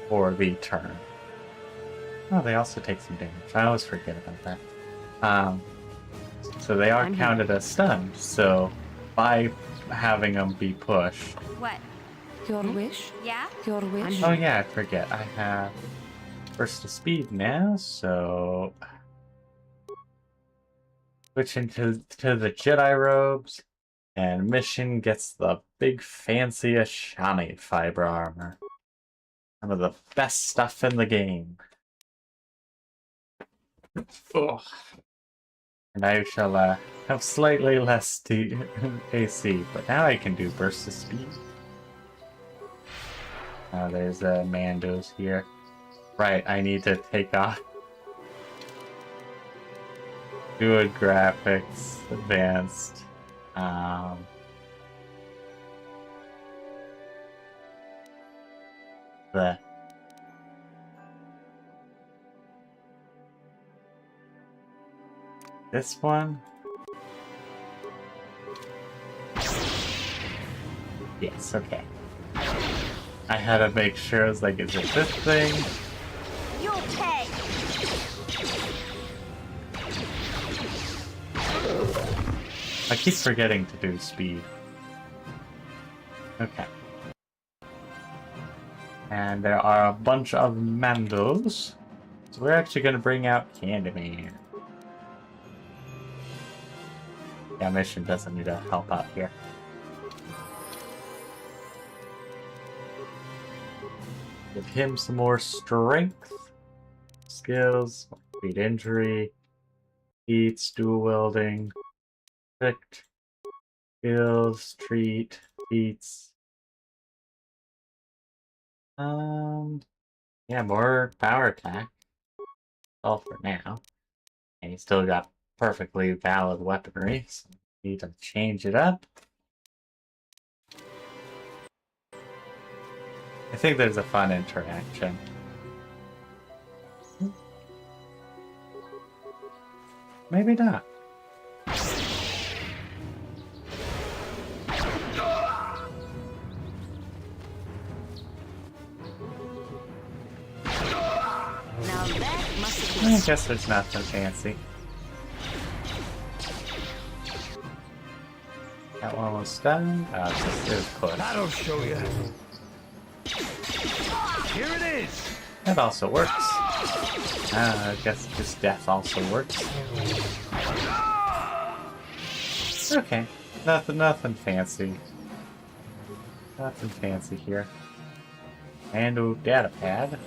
for the turn. Oh, they also take some damage. I always forget about that. So they are counted as stunned, so by having them be pushed. What? Your wish? Yeah? Your wish? Oh yeah, I forget. I have burst of speed now, so switching to the Jedi robes, and Mission gets the big fancy Ashani fiber armor. Some of the best stuff in the game. Ugh. And I shall have slightly less AC, but now I can do burst of speed. There's Mandos here. Right, I need to take off. Good graphics, advanced. This one. Yes, okay. I had to make sure, I was like, is it this thing? You'll pay. I keep forgetting to do speed. Okay. And there are a bunch of Mandos. So we're actually going to bring out Candyman. Yeah, Mission doesn't need to help out here. Give him some more strength. Skills, beat injury, feats, dual wielding, tricked, skills, treat, feats. Yeah, more power attack. All for now. And he's still got perfectly valid weaponry, so need to change it up. I think there's a fun interaction. Maybe not. I guess there's nothing fancy. That one was done. It was close. That'll show you. Here it is. That also works. I guess this death also works. Okay, nothing fancy. Nothing fancy here. Handle data pad.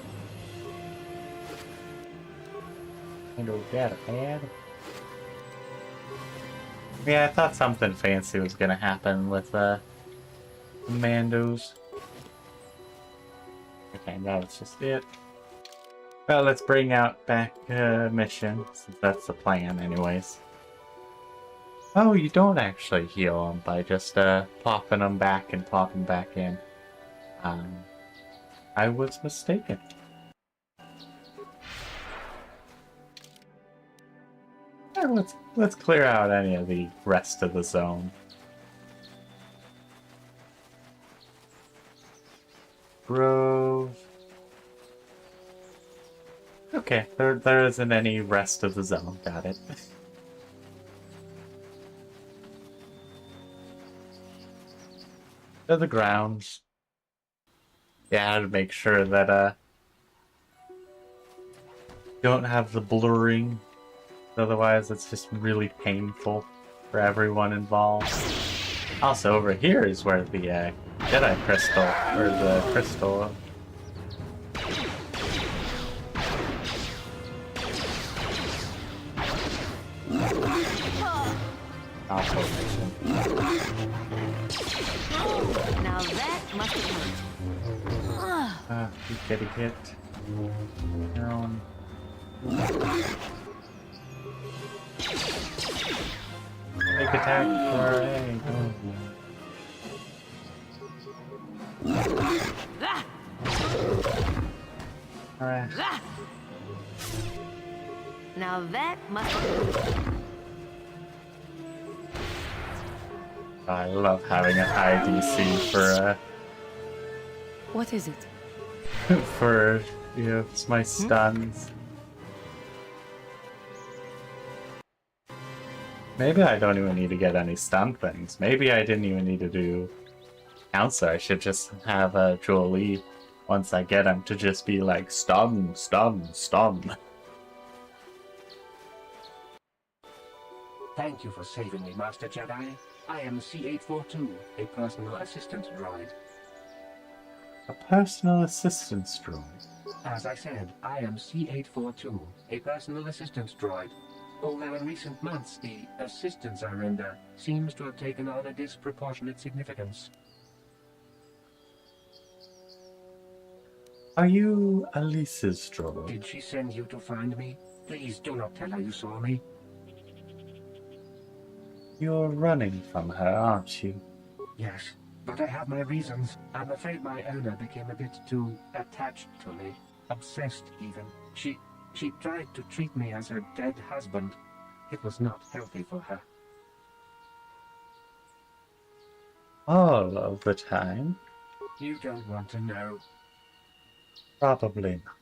Handle data pad. Yeah, I thought something fancy was gonna happen with commandos. Okay, that's just it. Well, let's bring out back mission, since that's the plan anyways. Oh, you don't actually heal them by just popping them back and popping back in. I was mistaken. Yeah, let's clear out any of the rest of the zone. Grove. Okay, there isn't any rest of the zone. Got it. To the grounds. Yeah, to make sure that don't have the blurring. Otherwise, it's just really painful for everyone involved. Also, over here is where the Jedi crystal, or the crystal. Now that must have hurt. He's getting hit. Down. Make attack for A. Alright. Now that must have hurt. I love having a high DC for What is it? for it's my stuns. Maybe I don't even need to get any stun things. Maybe I didn't even need to do counselor. I should just have a Jolie once I get him to just be like stun, stun, stun. Thank you for saving me, Master Jedi. I am C842, a personal assistant droid. A personal assistance droid. As I said, I am C842, a personal assistant droid. Although in recent months the assistance I render seems to have taken on a disproportionate significance. Are you Alice's droid? Did she send you to find me? Please do not tell her you saw me. You're running from her, aren't you? Yes, but I have my reasons. I'm afraid my owner became a bit too attached to me. Obsessed, even. She tried to treat me as her dead husband. It was not healthy for her. All of the time? You don't want to know. Probably not.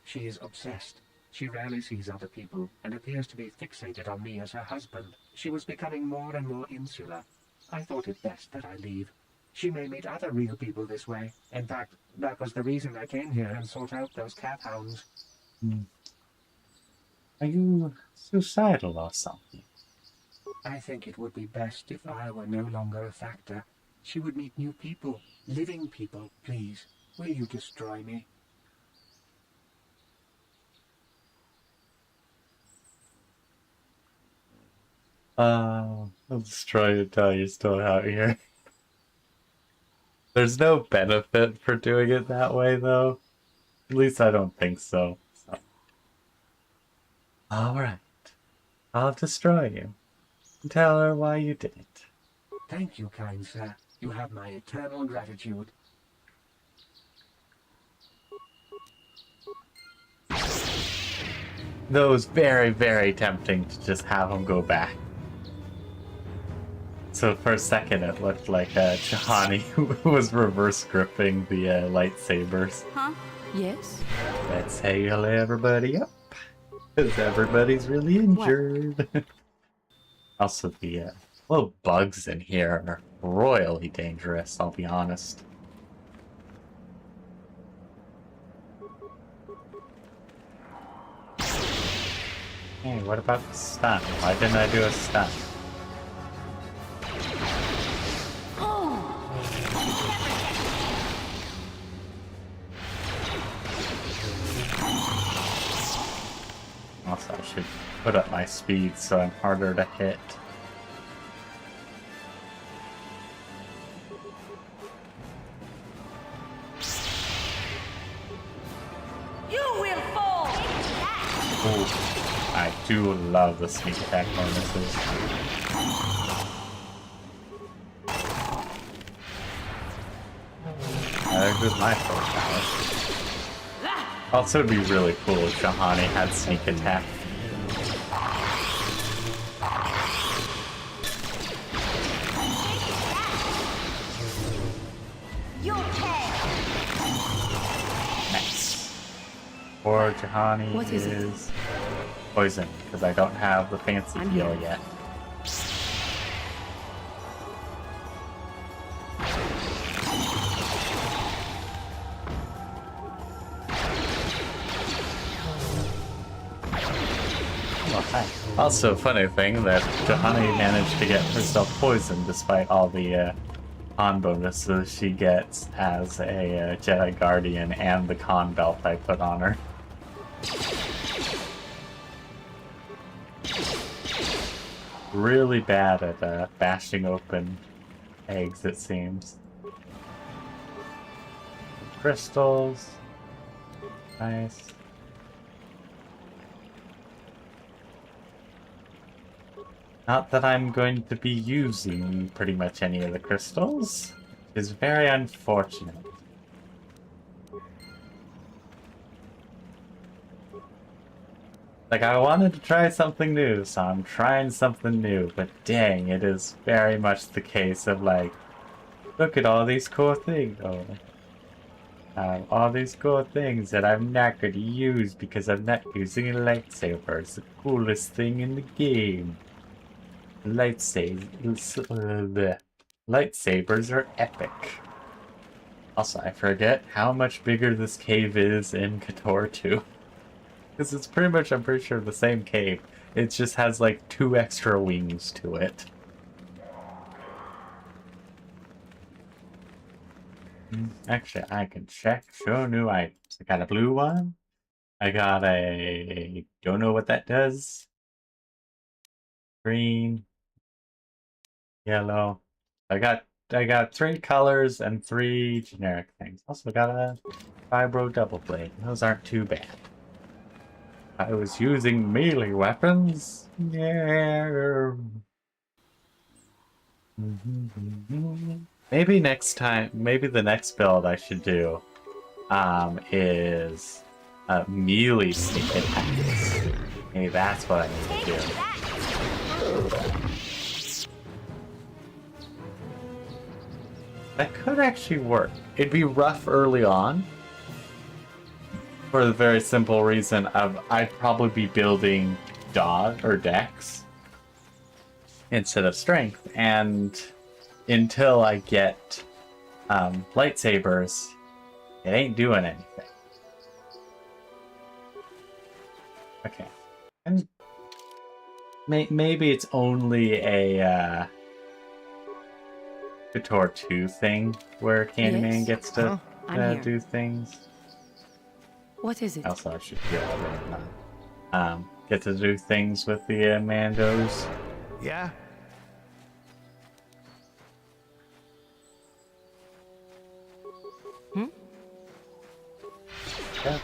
She is obsessed. She rarely sees other people, and appears to be fixated on me as her husband. She was becoming more and more insular. I thought it best that I leave. She may meet other real people this way. In fact, that was the reason I came here and sought out those cat hounds. Are you suicidal or something? I think it would be best if I were no longer a factor. She would meet new people, living people. Please, will you destroy me? I'll destroy you till you're still out here. There's no benefit for doing it that way, though. At least I don't think so. Alright. I'll destroy you. Tell her why you did it. Thank you, kind sir. You have my eternal gratitude. Though it was very, very tempting to just have him go back. So for a second it looked like Chihani was reverse gripping the lightsabers. Huh? Yes? Let's heal everybody up. Because everybody's really injured. Also the little bugs in here are royally dangerous, I'll be honest. Hey, what about the stun? Why didn't I do a stun? Also, I should put up my speed so I'm harder to hit. Ooh, I do love the sneak attack bonuses. There goes my first power. Also, it'd be really cool if Shahani had sneak attack. Nice. Or Jahani is poison, because I don't have the fancy heal yet. Also, funny thing that Jahani managed to get herself poisoned despite all the con bonuses she gets as a Jedi Guardian and the con belt I put on her. Really bad at bashing open eggs, it seems. Crystals. Nice. Not that I'm going to be using pretty much any of the crystals. It's very unfortunate. Like, I wanted to try something new, so I'm trying something new, but dang, it is very much the case of like, look at all these cool things. All these cool things that I'm not going to use because I'm not using a lightsaber. It's the coolest thing in the game. Lightsabers are epic. Also, I forget how much bigger this cave is in KOTOR 2. Because it's pretty much, I'm pretty sure, the same cave. It just has like 2 extra wings to it. Actually, I can check. Show new items. I got a blue one. I got a... Don't know what that does. Green. Yellow. I got 3 colors and 3 generic things. Also got a vibro double blade. Those aren't too bad. I was using melee weapons. Yeah. Maybe next time, maybe the next build I should do is melee sneak attacks. Maybe that's what I need to do. That could actually work. It'd be rough early on. For the very simple reason of I'd probably be building dodge or dex instead of strength, and until I get lightsabers, it ain't doing anything. Okay, and maybe it's only a KOTOR 2 thing where Candyman gets to do things. What is it? Also, I should feel already get to do things with the Mandos. Yeah? Yeah.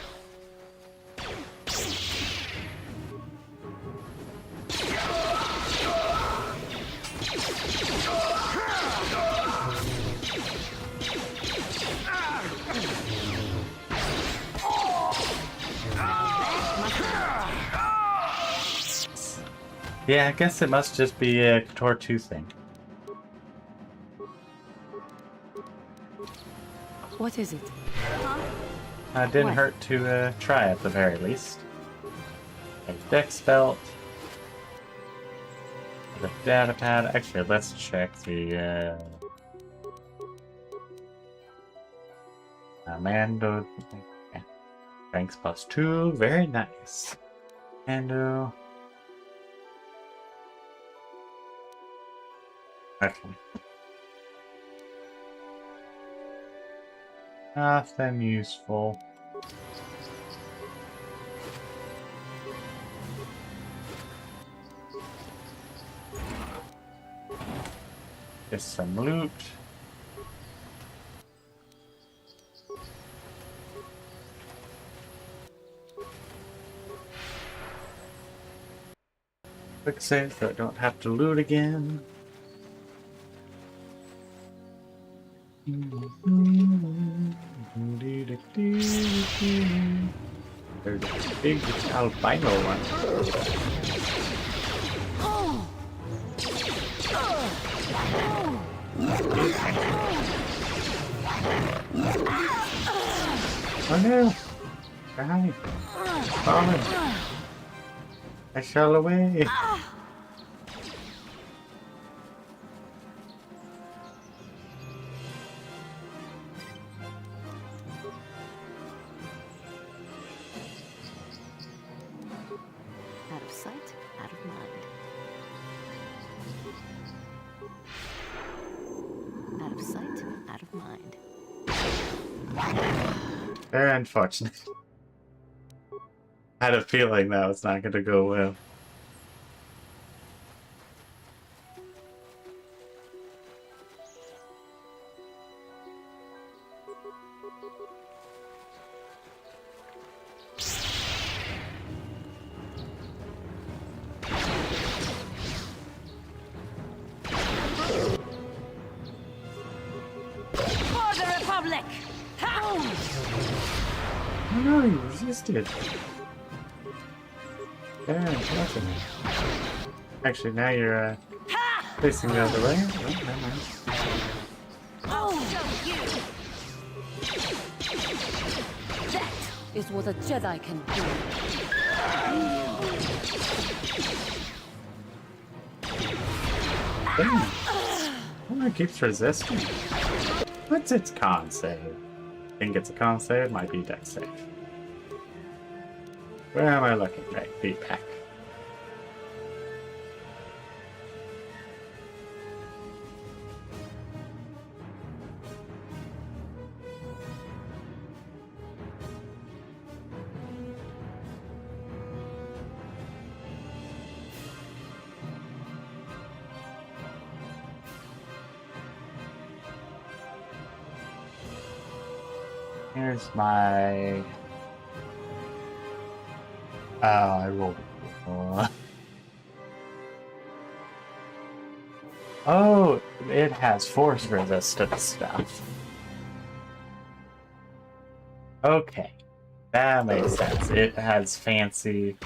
Yeah, I guess it must just be a KOTOR 2 thing. What is it? Didn't hurt to try at the very least. A dex belt. The data pad. Actually, let's check the Mando. Yeah. Strength +2. Very nice. Mando. Okay. Nothing useful. Just some loot. Quick save so I don't have to loot again. There's a big albino one. Oh no! Die! Falling! I shall away! Out of sight, out of mind. Out of sight, out of mind. Very unfortunate. I had a feeling that was not going to go well. For the Republic! Oh no, you resisted. Very unfortunate. Actually, now you're facing the other way. Oh, never mind. I'll show you! That is what a Jedi can do. Oh, it keeps resisting. What's its con save? Think it's a con save, might be dex save. Where am I looking? Right, feedback. Here's my... Oh, I rolled. Oh, it has force resistance stuff. Okay, that makes sense. It has fancy...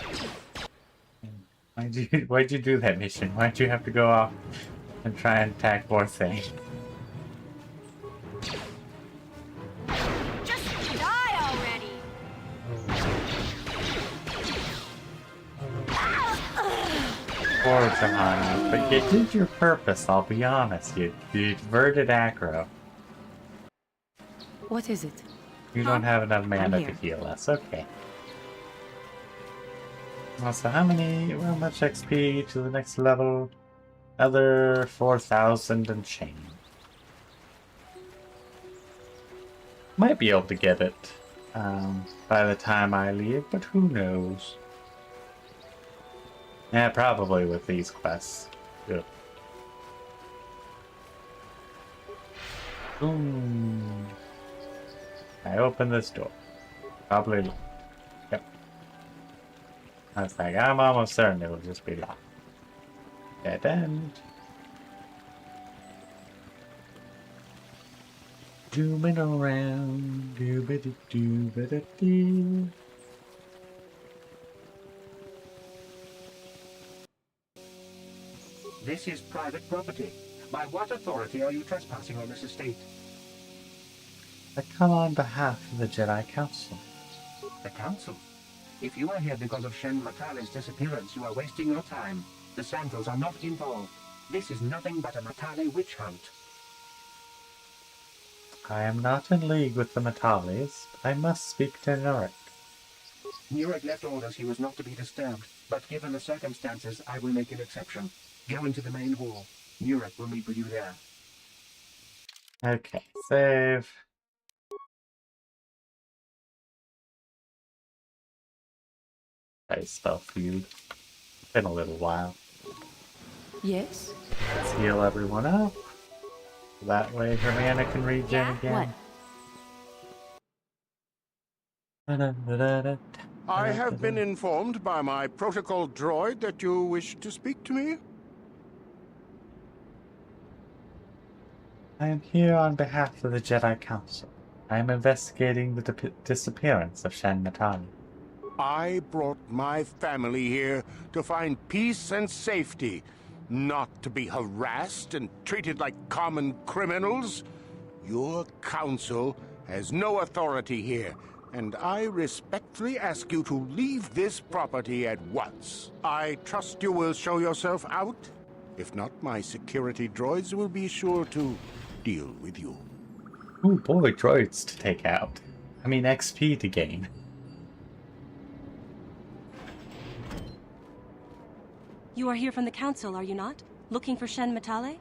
Why'd you do that mission? Why'd you have to go off and try and attack more things? But you did your purpose, I'll be honest. You diverted aggro. What is it? You don't have enough mana to heal us. Okay. So how much XP to the next level? Another 4,000 and change. Might be able to get it by the time I leave, but who knows? Yeah, probably with these quests. Good. Boom. I open this door. Probably locked. Yep. I was like, I'm almost certain it will just be locked. Dead end. Zooming around. Doo-ba-doo-doo-ba-da-doo. This is private property. By what authority are you trespassing on this estate? I come on behalf of the Jedi Council. The Council? If you are here because of Shen Matale's disappearance, you are wasting your time. The Santos are not involved. This is nothing but a Matale witch hunt. I am not in league with the Matales. I must speak to Nurek. Nurek left orders he was not to be disturbed, but given the circumstances, I will make an exception. Go into the main hall. Nurek will meet with you there. Okay, save. I spell feud. It's been a little while. Yes? Let's heal everyone up. That way her mana can regen again. What? Da-da-da-da-da. I have been informed by my protocol droid that you wish to speak to me. I am here on behalf of the Jedi Council. I am investigating the disappearance of Shen Matani. I brought my family here to find peace and safety, not to be harassed and treated like common criminals. Your council has no authority here, and I respectfully ask you to leave this property at once. I trust you will show yourself out. If not, my security droids will be sure to deal with you. Ooh, boy, droids to take out. I mean, XP to gain. You are here from the council, are you not? Looking for Shen Matale?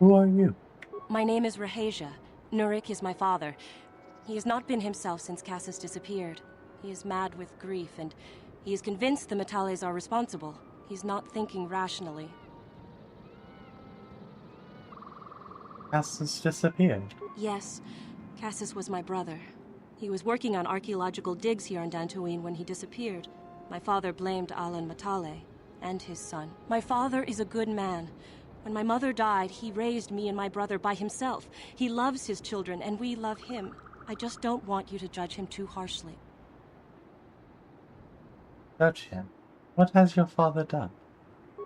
Who are you? My name is Rahasia. Nurik is my father. He has not been himself since Kashyyyk disappeared. He is mad with grief, and he is convinced the Matales are responsible. He's not thinking rationally. Kashyyyk disappeared. Yes, Kashyyyk was my brother. He was working on archaeological digs here in Dantooine when he disappeared. My father blamed Alan Matale and his son. My father is a good man. When my mother died, he raised me and my brother by himself. He loves his children, and we love him. I just don't want you to judge him too harshly. Judge him? What has your father done?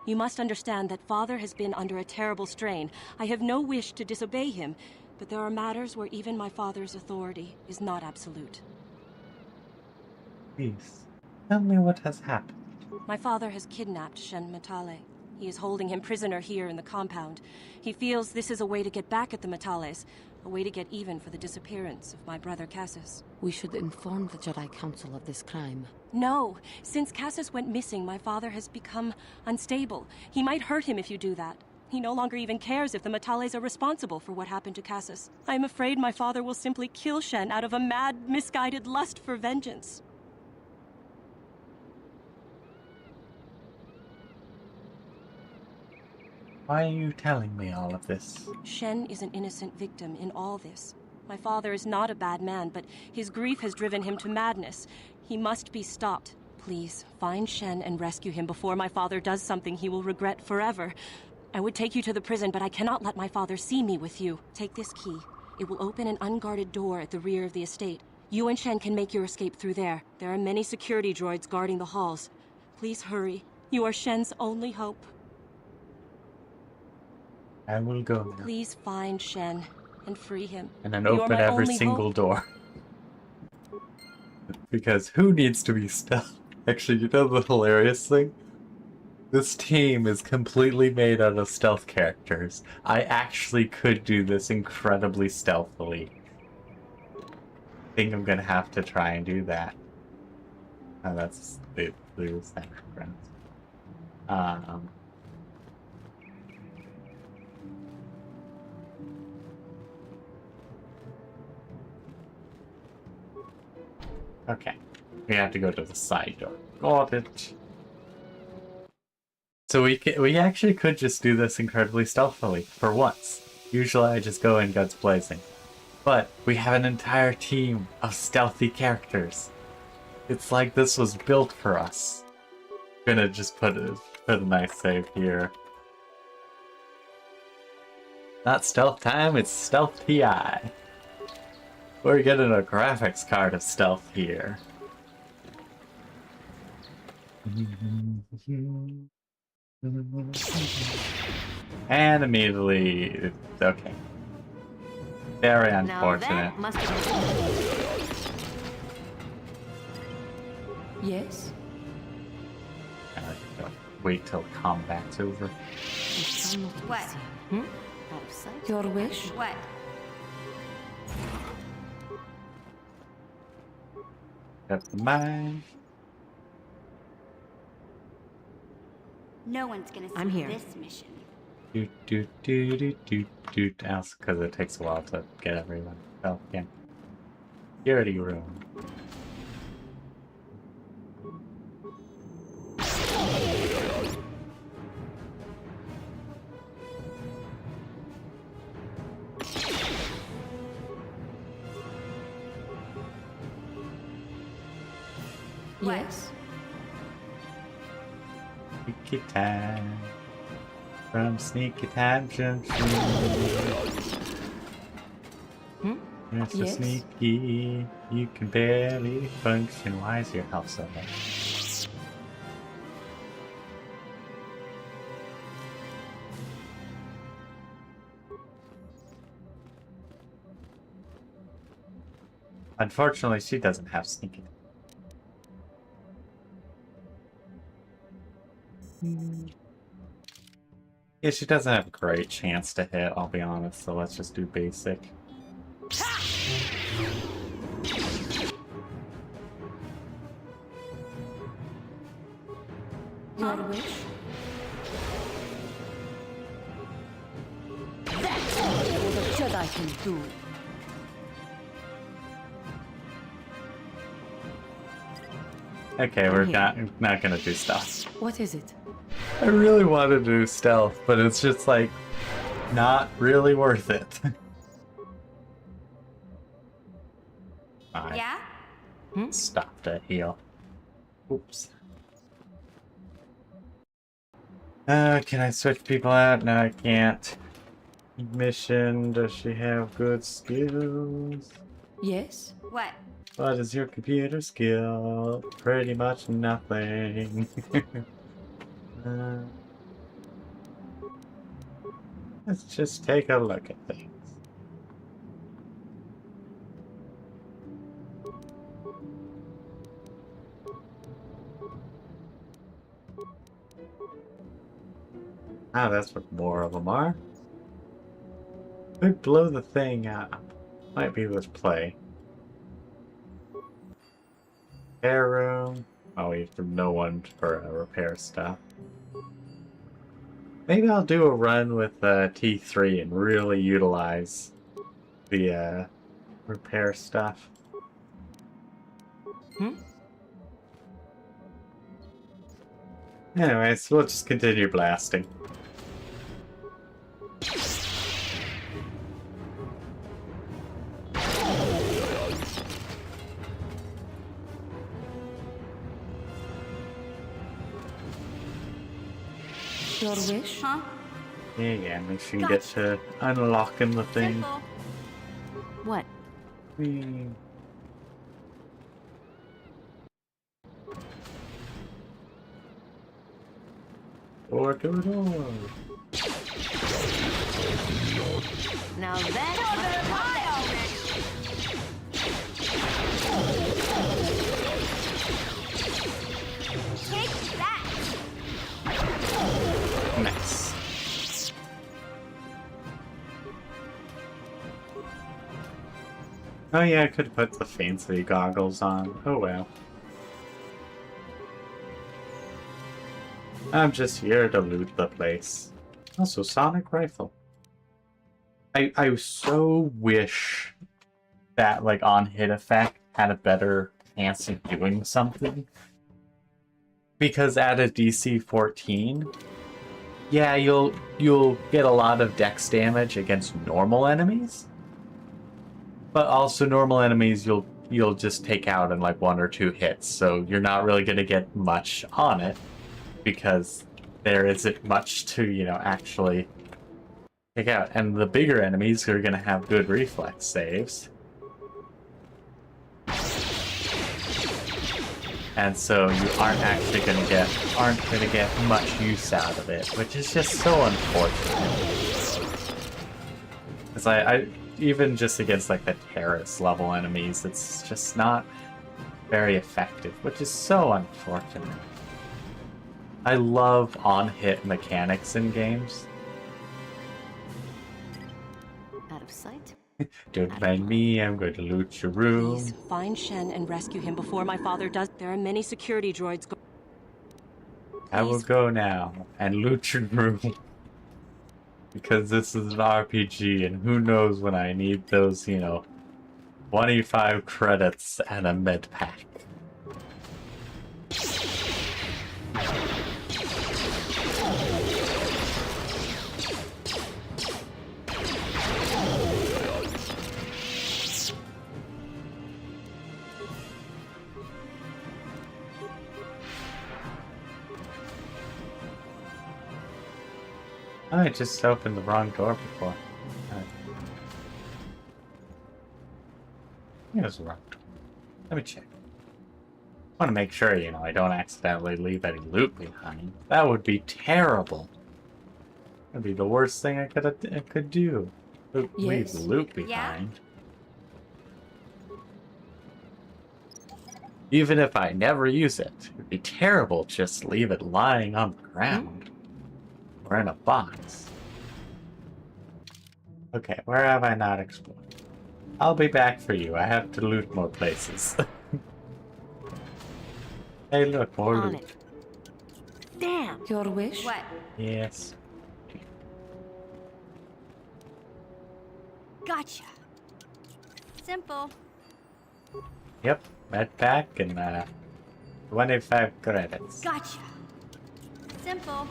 You must understand that father has been under a terrible strain. I have no wish to disobey him, but there are matters where even my father's authority is not absolute. Please, tell me what has happened. My father has kidnapped Shen Matale. He is holding him prisoner here in the compound. He feels this is a way to get back at the Matales, a way to get even for the disappearance of my brother Kashyyyk. We should inform the Jedi Council of this crime. No. Since Kashyyyk went missing, my father has become unstable. He might hurt him if you do that. He no longer even cares if the Matales are responsible for what happened to Kashyyyk. I am afraid my father will simply kill Shen out of a mad, misguided lust for vengeance. Why are you telling me all of this? Shen is an innocent victim in all this. My father is not a bad man, but his grief has driven him to madness. He must be stopped. Please, find Shen and rescue him before my father does something he will regret forever. I would take you to the prison, but I cannot let my father see me with you. Take this key. It will open an unguarded door at the rear of the estate. You and Shen can make your escape through there. There are many security droids guarding the halls. Please hurry. You are Shen's only hope. I will go now. Please find Shen and free him. And then open every single door. Because who needs to be stealth? Actually, you know the hilarious thing? This team is completely made out of stealth characters. I actually could do this incredibly stealthily. I think I'm gonna have to try and do that. Oh, that's the blues that friends. Okay, we have to go to the side door. Got it. So we actually could just do this incredibly stealthily for once. Usually I just go in guns blazing, but we have an entire team of stealthy characters. It's like this was built for us. I'm gonna just put a nice save here. Not stealth time, it's stealth TI. We're getting a graphics card of stealth here. And immediately, okay. Very unfortunate. Now that must have been... Yes? Wait till combat's over. What? Out of sight? Your wish? What? Never mind. No one's gonna see I'm here. this mission. That's because it takes a while to get everyone. Oh, yeah. Security room. Yes. Sneaky time. From Sneaky Time Junction. You're so Yes. sneaky, you can barely function. Why is your house so bad? Unfortunately, she doesn't have sneaky. Yeah, she doesn't have a great chance to hit, I'll be honest, so let's just do basic. Your wish? That's all the Jedi can do. Okay, we're not gonna do stuff. What is it? I really want to do stealth, but it's just like not really worth it. Fine. Yeah? Stop to heal. Oops. Can I switch people out? No, I can't. Mission, does she have good skills? Yes. What? What is your computer skill? Pretty much nothing. Let's just take a look at things. Ah, that's what more of them are. Could blow the thing up. Might be this play. Repair room. Oh, we have no one for repair stuff. Maybe I'll do a run with T3 and really utilize the repair stuff. Anyways, we'll just continue blasting. Your wish? Huh? Yeah, make sure you get to unlocking the thing. Simple. What? Door to door. Now that's another pile! Take that! Nice. Oh yeah, I could have put the fancy goggles on. Oh well. I'm just here to loot the place. Also, sonic rifle. I so wish that like on hit effect had a better chance of doing something. Because at a DC 14, yeah, you'll get a lot of dex damage against normal enemies. But also normal enemies you'll just take out in like 1 or 2 hits, so you're not really gonna get much on it because there isn't much to, you know, actually take out. And the bigger enemies are gonna have good reflex saves. And so you aren't actually gonna get much use out of it, which is just so unfortunate. Because I even just against like the terrorist level enemies, it's just not very effective, which is so unfortunate. I love on-hit mechanics in games. Out of sight. Don't mind me, I'm going to loot your room. Please find Shen and rescue him before my father does. There are many security droids. I will go now and loot your room. Because this is an RPG, and who knows when I need those, you know, 25 credits and a med pack. I just opened the wrong door before. It was the wrong door. Let me check. I want to make sure, you know, I don't accidentally leave any loot behind. That would be terrible. That'd be the worst thing I could do. Leave loot behind. Yeah. Even if I never use it, it'd be terrible to just leave it lying on the ground. Or in a box. Okay, where have I not explored? I'll be back for you. I have to loot more places. Hey, look, more loot. It. Damn. Your wish? What? Yes. Gotcha. Simple. Yep, med pack and 25 credits. Gotcha. Simple.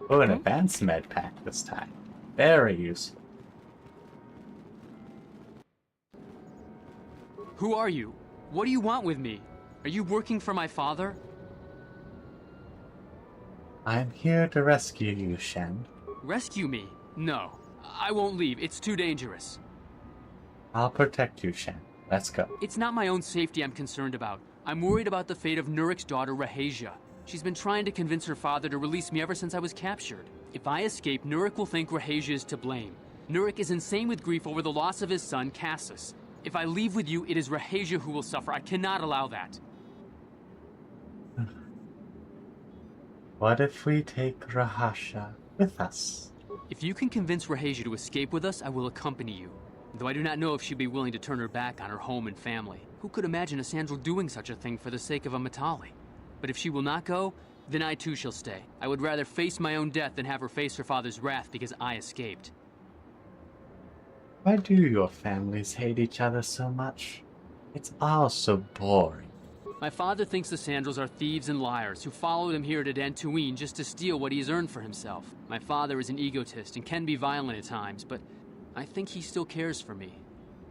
Oh, an advanced med pack this time. Very useful. Who are you? What do you want with me? Are you working for my father? I'm here to rescue you, Shen. Rescue me? No. I won't leave. It's too dangerous. I'll protect you, Shen. Let's go. It's not my own safety I'm concerned about. I'm worried about the fate of Nurik's daughter, Rahasia. She's been trying to convince her father to release me ever since I was captured. If I escape, Nurik will think Rahasia is to blame. Nurik is insane with grief over the loss of his son, Kashyyyk. If I leave with you, it is Rahasia who will suffer. I cannot allow that. What if we take Rahasia with us? If you can convince Rahasia to escape with us, I will accompany you. Though I do not know if she'd be willing to turn her back on her home and family. Who could imagine a scoundrel doing such a thing for the sake of a Matali? But if she will not go, then I too shall stay. I would rather face my own death than have her face her father's wrath because I escaped. Why do your families hate each other so much? It's all so boring. My father thinks the Sandals are thieves and liars who followed him here to Dantooine just to steal what he has earned for himself. My father is an egotist and can be violent at times, but I think he still cares for me.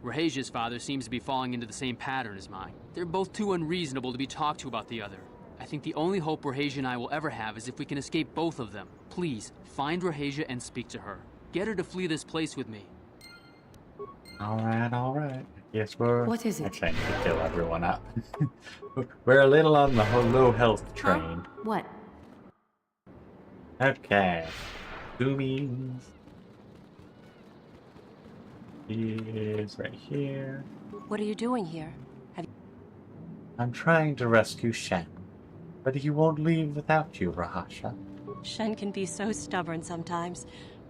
Rahasia's father seems to be falling into the same pattern as mine. They're both too unreasonable to be talked to about the other. I think the only hope Rahasia and I will ever have is if we can escape both of them. Please, find Rahasia and speak to her. Get her to flee this place with me. Alright. Yes, we're... What is it? Actually, I need to kill everyone up. We're a little on the low health train. Huh? What? Okay. Zoomies. He is right here. What are you doing here? I'm trying to rescue Shen, but he won't leave without you, Rahasia. Shen can be so stubborn sometimes.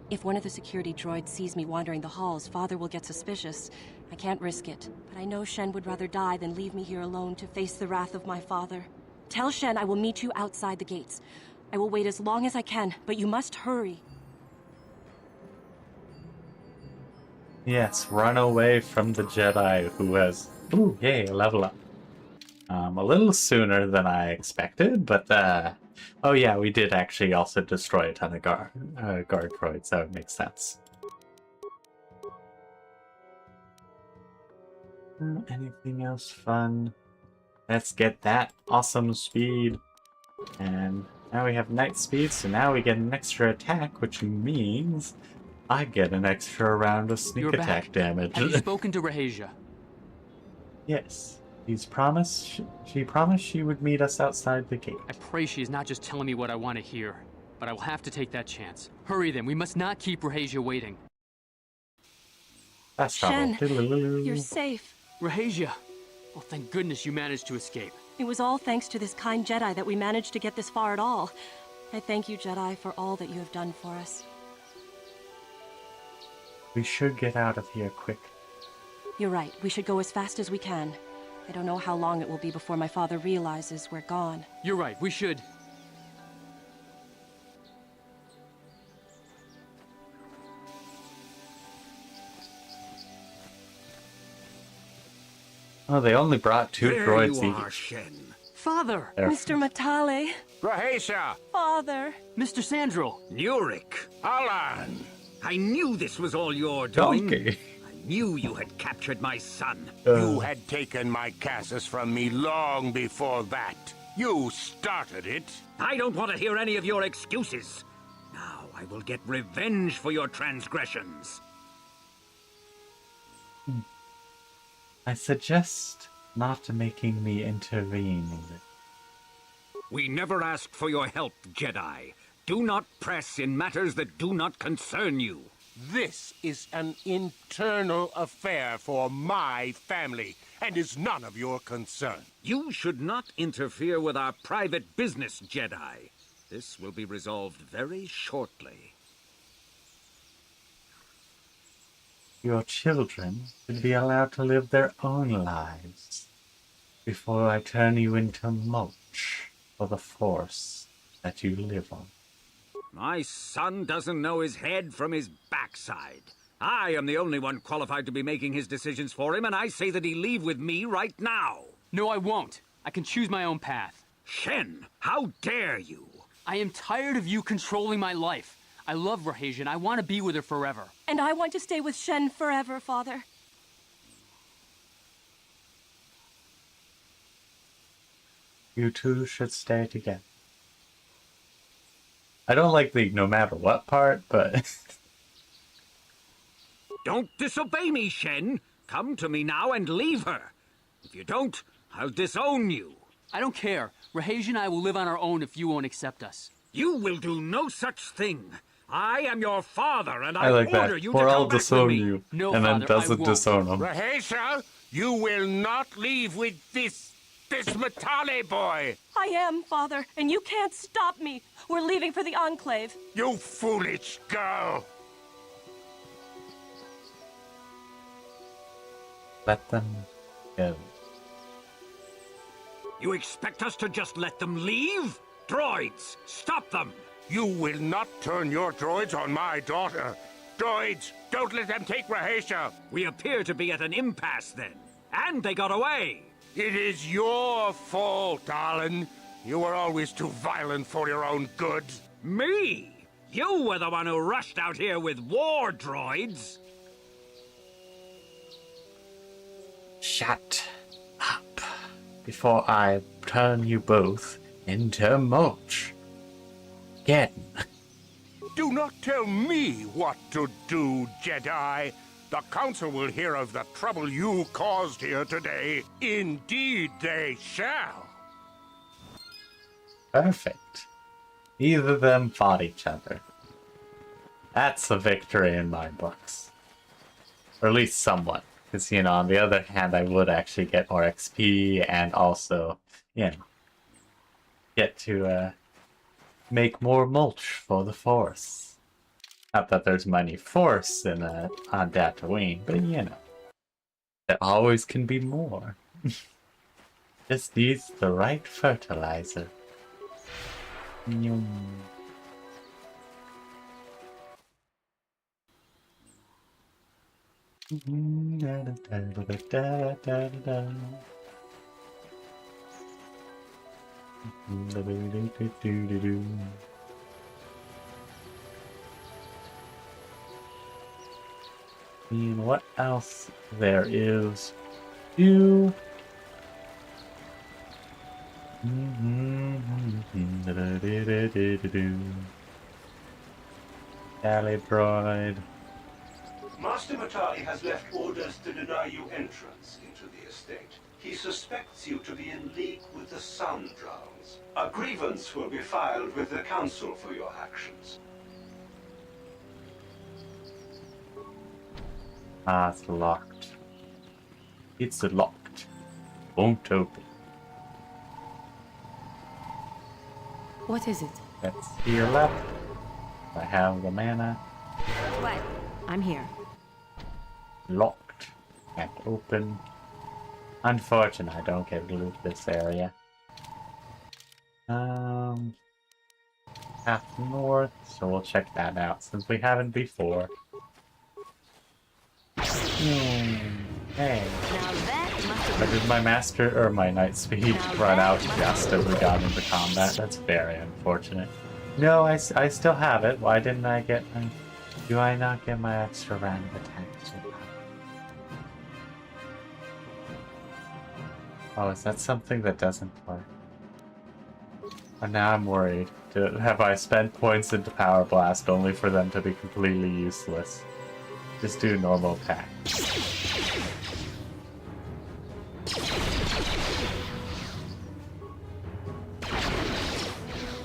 If one of the security droids sees me wandering the halls, Father will get suspicious. I can't risk it, but I know Shen would rather die than leave me here alone to face the wrath of my father. Tell Shen I will meet you outside the gates. I will wait as long as I can, but you must hurry. Yes, run away from the Jedi who has... Ooh, yay, a level up. A little sooner than I expected, but oh yeah, we did actually also destroy a ton of guard droids, so it makes sense. Anything else fun? Let's get that awesome speed. And now we have night speed, so now we get an extra attack, which means I get an extra round of sneak You're attack back. damage. Have you spoken to Rahasia? Yes. She promised she would meet us outside the gate. I pray she is not just telling me what I want to hear, but I will have to take that chance. Hurry then, we must not keep Rahasia waiting. That's Shen, trouble. you're safe. Rahasia! Oh, thank goodness you managed to escape. It was all thanks to this kind Jedi that we managed to get this far at all. I thank you, Jedi, for all that you have done for us. We should get out of here quick. You're right, we should go as fast as we can. I don't know how long it will be before my father realizes we're gone. You're right, we should. Oh, they only brought two droids each. Shen. Father! There. Mr. Matale! Rahasia! Father! Mr. Sandrel! Nurik! Alan! I knew this was all your doing. Donkey. I knew you had captured my son. You had taken my Kashyyyk from me long before that. You started it. I don't want to hear any of your excuses. Now I will get revenge for your transgressions. I suggest not making me intervene in it. We never asked for your help, Jedi. Do not press in matters that do not concern you. This is an internal affair for my family, and is none of your concern. You should not interfere with our private business, Jedi. This will be resolved very shortly. Your children should be allowed to live their own lives before I turn you into mulch for the Force that you live on. My son doesn't know his head from his backside. I am the only one qualified to be making his decisions for him, and I say that he leave with me right now. No, I won't. I can choose my own path. Shen, how dare you? I am tired of you controlling my life. I love Rahasian. I want to be with her forever. And I want to stay with Shen forever, Father. You two should stay together. I don't like the no matter what part, but... Don't disobey me, Shen. Come to me now and leave her. If you don't, I'll disown you. I don't care. Rahasian and I will live on our own if you won't accept us. You will do no such thing. I am your father, and I I like order that. you Or to I'll come back disown with me. you, No, and then Father, I doesn't won't. disown him. Rahesia, you will not leave with this Matale boy. I am, Father, and you can't stop me. We're leaving for the Enclave. You foolish girl. Let them go. You expect us to just let them leave? Droids, stop them! You will not turn your droids on my daughter. Droids, don't let them take Rahesia. We appear to be at an impasse then. And they got away. It is your fault, darling. You were always too violent for your own good. Me? You were the one who rushed out here with war droids. Shut up before I turn you both into mulch. Again. Do not tell me what to do, Jedi. The Council will hear of the trouble you caused here today. Indeed they shall. Perfect. Either of them fought each other. That's a victory in my books. Or at least somewhat. Because, you know, on the other hand, I would actually get more XP and also, you know, get to make more mulch for the Force. Not that there's many Force in on Dantooine, but you know, there always can be more. Just needs the right fertilizer. Nyum. And what else there is to Calibroid. Master Matali has left orders to deny you entrance into the estate. He suspects you to be in league with the scoundrels. A grievance will be filed with the Council for your actions. Ah, it's locked. It's locked. Won't open. What is it? Let's heal up. I have the mana. What? I'm here. Locked. Can't open. Unfortunate I don't get to loot this area. Half north, so we'll check that out since we haven't before. Hey. But did my master or my knight speed run out just as we got into combat? That's very unfortunate. No, I still have it. Why didn't I get my... Do I not get my extra round of attacks? Oh, is that something that doesn't work? And now I'm worried. Have I spent points into Power Blast only for them to be completely useless? Just do normal attack.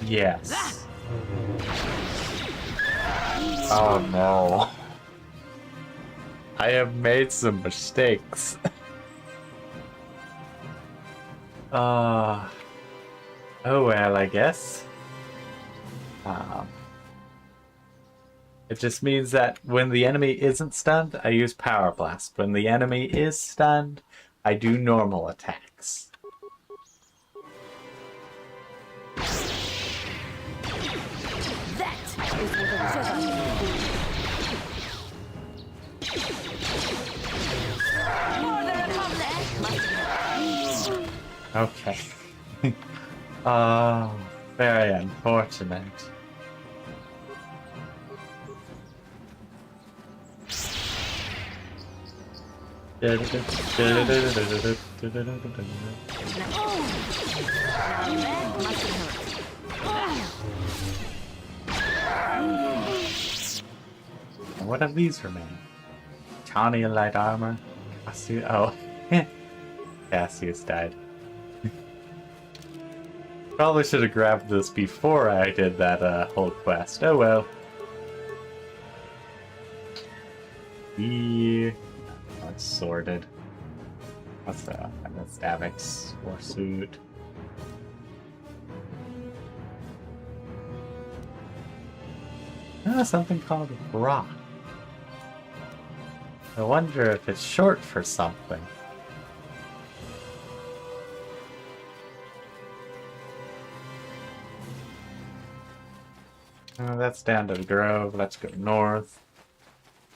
Yes. Oh no. I have made some mistakes. Oh well, I guess. It just means that when the enemy isn't stunned, I use Power Blast. When the enemy is stunned, I do normal attacks. That is what a Jedi do. Okay. Very unfortunate. What of these remain? Tawny light armor. Kashyyyk. Oh, Kashyyyk died. Probably should have grabbed this before I did that whole quest. Oh well. That's sorted. What's that? That's Davix Warsuit. Something called Rock. I wonder if it's short for something. That's down to the Grove. Let's go north.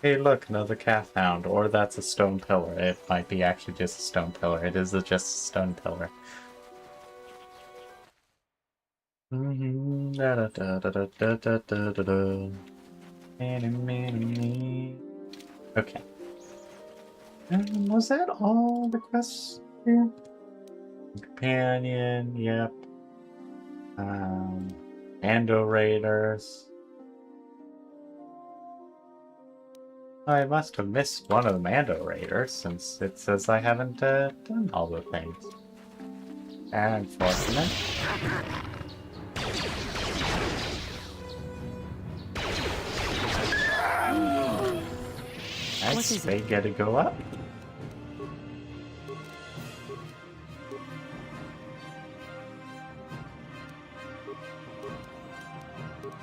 Hey, look, another calf hound. Or that's a stone pillar. It might be actually just a stone pillar. It is just a stone pillar. Okay. Was that all the quests here? Companion, yep. Mando Raiders. I must have missed one of the Mando Raiders since it says I haven't done all the things. Unfortunate. Nice, they get to go up.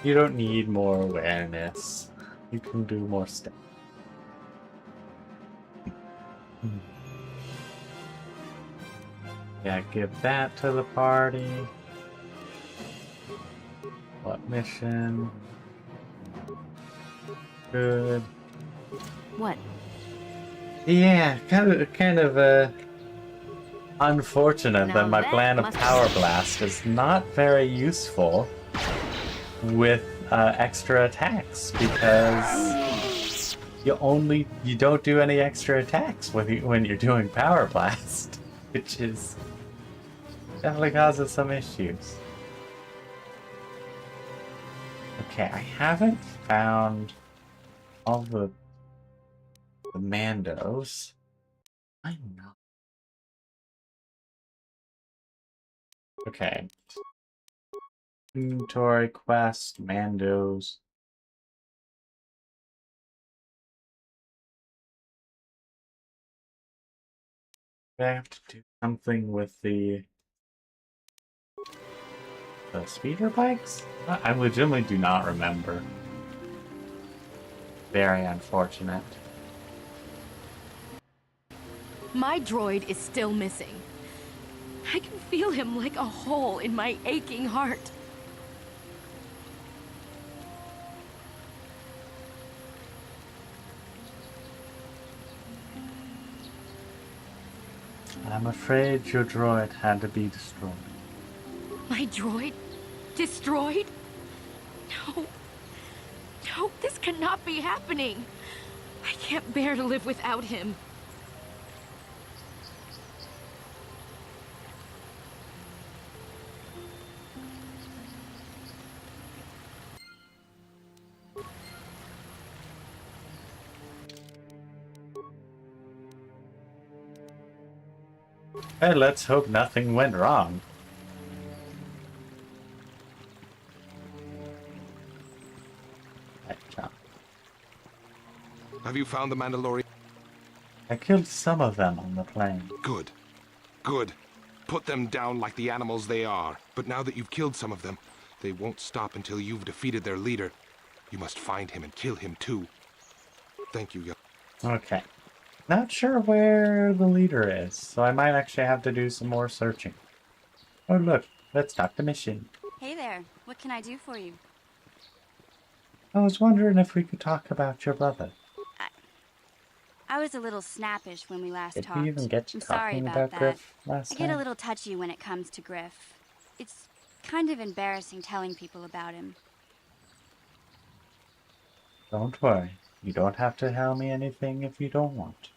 You don't need more awareness. You can do more stuff. Yeah, give that to the party. What mission? Good. What? Yeah, kind of unfortunate that my plan of Power Blast is not very useful with extra attacks, because you don't do any extra attacks when you're doing Power Blast, which is definitely causes some issues. Okay, I haven't found all the Mandos. I know. Okay. Inventory, quest, Mandos. I have to do something with the speeder bikes? I legitimately do not remember. Very unfortunate. My droid is still missing. I can feel him like a hole in my aching heart. I'm afraid your droid had to be destroyed. My droid? Destroyed? No. No, this cannot be happening. I can't bear to live without him. Hey, let's hope nothing went wrong. Have you found the Mandalorian? I killed some of them on the plane. Good. Good. Put them down like the animals they are. But now that you've killed some of them, they won't stop until you've defeated their leader. You must find him and kill him too. Thank you, young. Okay. Not sure where the leader is, so I might actually have to do some more searching. Oh look, let's start the mission. Hey there, what can I do for you? I was wondering if we could talk about your brother. I was a little snappish when we last Did talked. we even get to I'm sorry talking about about that. Griff last I get a time? little touchy when it comes to Griff. It's kind of embarrassing telling people about him. Don't worry. You don't have to tell me anything if you don't want.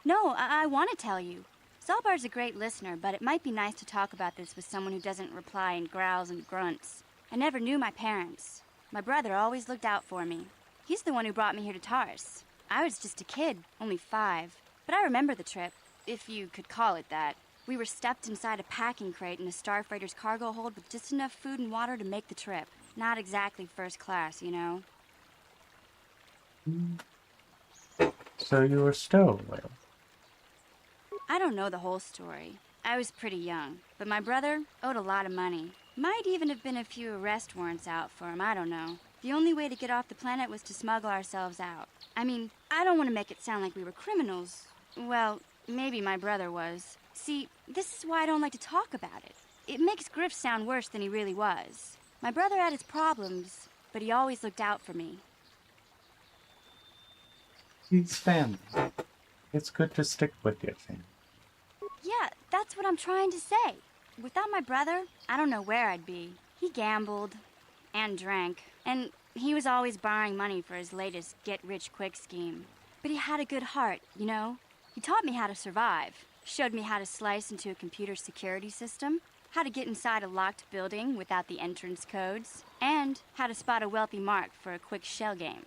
No, I want to tell you. Zalbar's a great listener, but it might be nice to talk about this with someone who doesn't reply in growls and grunts. I never knew my parents. My brother always looked out for me. He's the one who brought me here to Tars. I was just a kid, only 5. But I remember the trip, if you could call it that. We were stuffed inside a packing crate in a starfreighter's cargo hold with just enough food and water to make the trip. Not exactly first class, you know? So you were stowaway. I don't know the whole story. I was pretty young, but my brother owed a lot of money. Might even have been a few arrest warrants out for him, I don't know. The only way to get off the planet was to smuggle ourselves out. I mean, I don't want to make it sound like we were criminals. Well, maybe my brother was. See, this is why I don't like to talk about it. It makes Griff sound worse than he really was. My brother had his problems, but he always looked out for me. He's family. It's good to stick with your family. Yeah, that's what I'm trying to say. Without my brother, I don't know where I'd be. He gambled and drank, and he was always borrowing money for his latest get-rich-quick scheme. But he had a good heart, you know? He taught me how to survive, showed me how to slice into a computer security system, how to get inside a locked building without the entrance codes, and how to spot a wealthy mark for a quick shell game.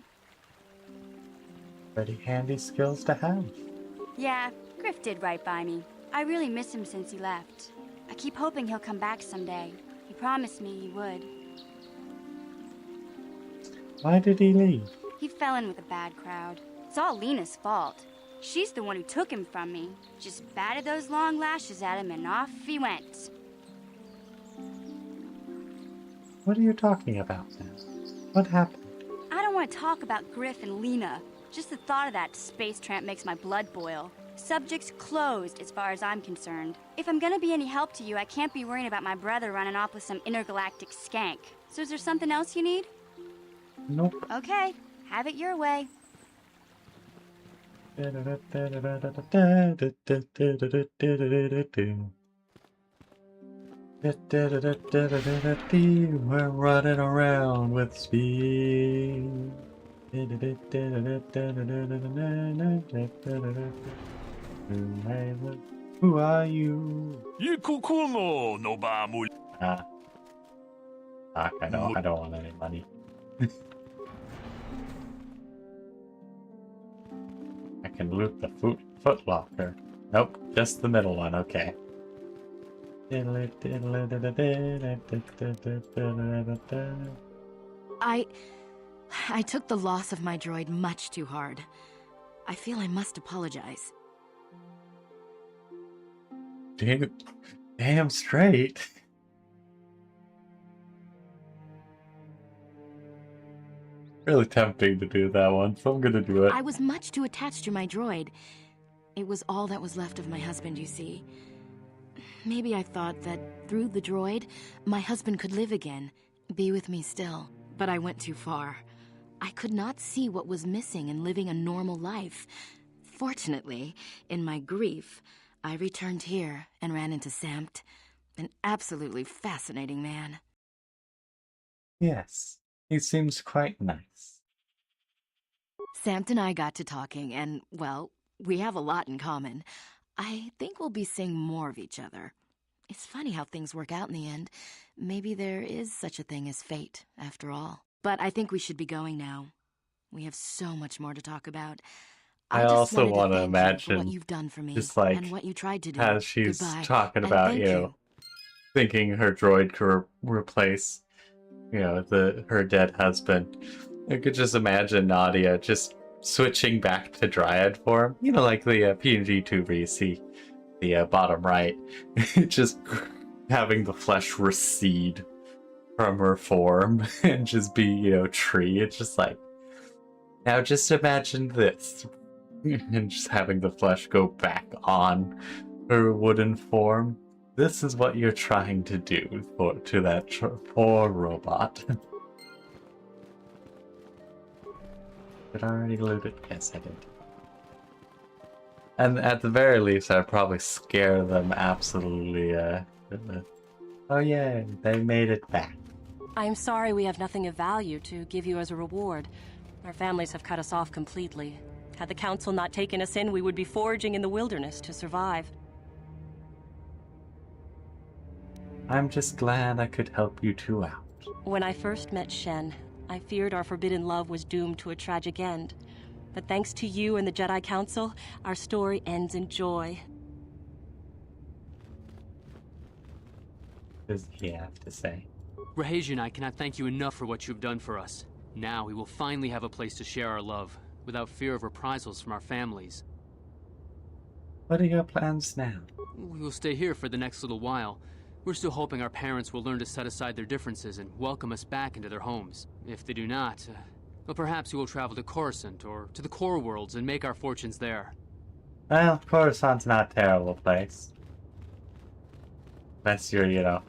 Pretty handy skills to have. Yeah, Griff did right by me. I really miss him since he left. I keep hoping he'll come back someday. He promised me he would. Why did he leave? He fell in with a bad crowd. It's all Lena's fault. She's the one who took him from me. Just batted those long lashes at him and off he went. What are you talking about now? What happened? I don't want to talk about Griff and Lena. Just the thought of that space tramp makes my blood boil. Subject's closed as far as I'm concerned. If I'm gonna be any help to you, I can't be worrying about my brother running off with some intergalactic skank. So is there something else you need? Nope. Okay, have it your way. We're running around with speed. Who are you? Yikukumo no ba mul. Fuck, I don't want any money. I can loot the foot locker. Nope, just the middle one, okay. I took the loss of my droid much too hard. I feel I must apologize. Damn straight. Really tempting to do that one, so I'm gonna do it. I was much too attached to my droid. It was all that was left of my husband, you see. Maybe I thought that through the droid, my husband could live again, be with me still. But I went too far. I could not see what was missing in living a normal life. Fortunately, in my grief, I returned here and ran into Samt, an absolutely fascinating man. Yes, he seems quite nice. Samt and I got to talking, and, well, we have a lot in common. I think we'll be seeing more of each other. It's funny how things work out in the end. Maybe there is such a thing as fate, after all. But I think we should be going now. We have so much more to talk about. I just also wanted want to thank you for what imagine, you've done for me just like, and what you tried to do. as she's Goodbye, talking and about, thank you know, thinking her droid could replace, you know, her dead husband. I could just imagine Nadia just switching back to Dryad form. You know, like the PNG tuber you see, the bottom right. Just having the flesh recede from her form and just be, you know, tree. It's just like, now just imagine this. And just having the flesh go back on her wooden form. This is what you're trying to do to that poor robot. Did I already loot it? Yes, I did. And at the very least, I'd probably scare them absolutely, oh yeah, they made it back. I'm sorry we have nothing of value to give you as a reward. Our families have cut us off completely. Had the council not taken us in, we would be foraging in the wilderness to survive. I'm just glad I could help you two out. When I first met Shen, I feared our forbidden love was doomed to a tragic end. But thanks to you and the Jedi Council, our story ends in joy. What does he have to say? Rahesia and I cannot thank you enough for what you've done for us. Now we will finally have a place to share our love, without fear of reprisals from our families. What are your plans now? We will stay here for the next little while. We're still hoping our parents will learn to set aside their differences and welcome us back into their homes. If they do not, well, perhaps we will travel to Coruscant or to the core worlds and make our fortunes there. Well, Coruscant's not a terrible place. Unless you're, you know,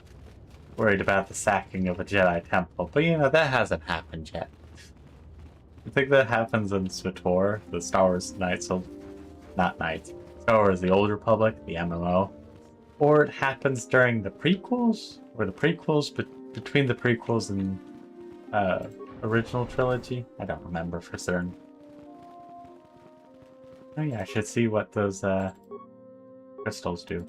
worried about the sacking of a Jedi temple. But, you know, that hasn't happened yet. I think that happens in SWTOR, the Star Wars Knights of... Not Knights. Star Wars The Old Republic, the MMO. Or it happens during the prequels? Or the prequels, but between the prequels and original trilogy? I don't remember for certain. Oh yeah, I should see what those crystals do.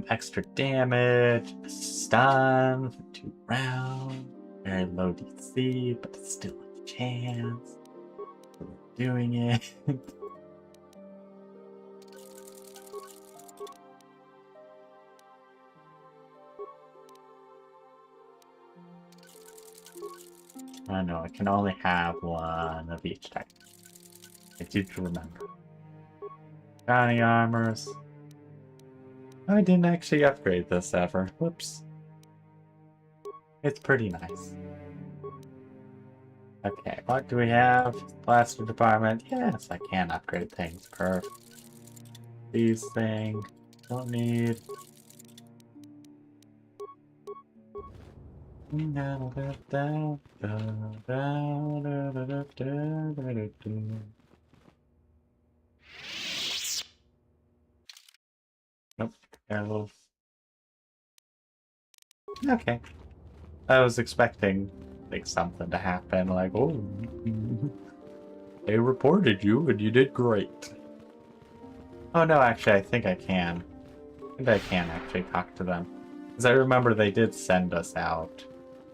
Extra damage, stun for 2 rounds, very low DC, but it's still a chance. We're doing it. I know, I can only have one of each type. I did remember. Bounty armors. I didn't actually upgrade this ever. Whoops. It's pretty nice. Okay, what do we have? Blaster department. Yes, I can upgrade things. Perfect. These things. Don't need. Nope. Okay. I was expecting like something to happen, like, oh, they reported you and you did great. Oh no, actually, I think I can. I think I can actually talk to them. Because I remember they did send us out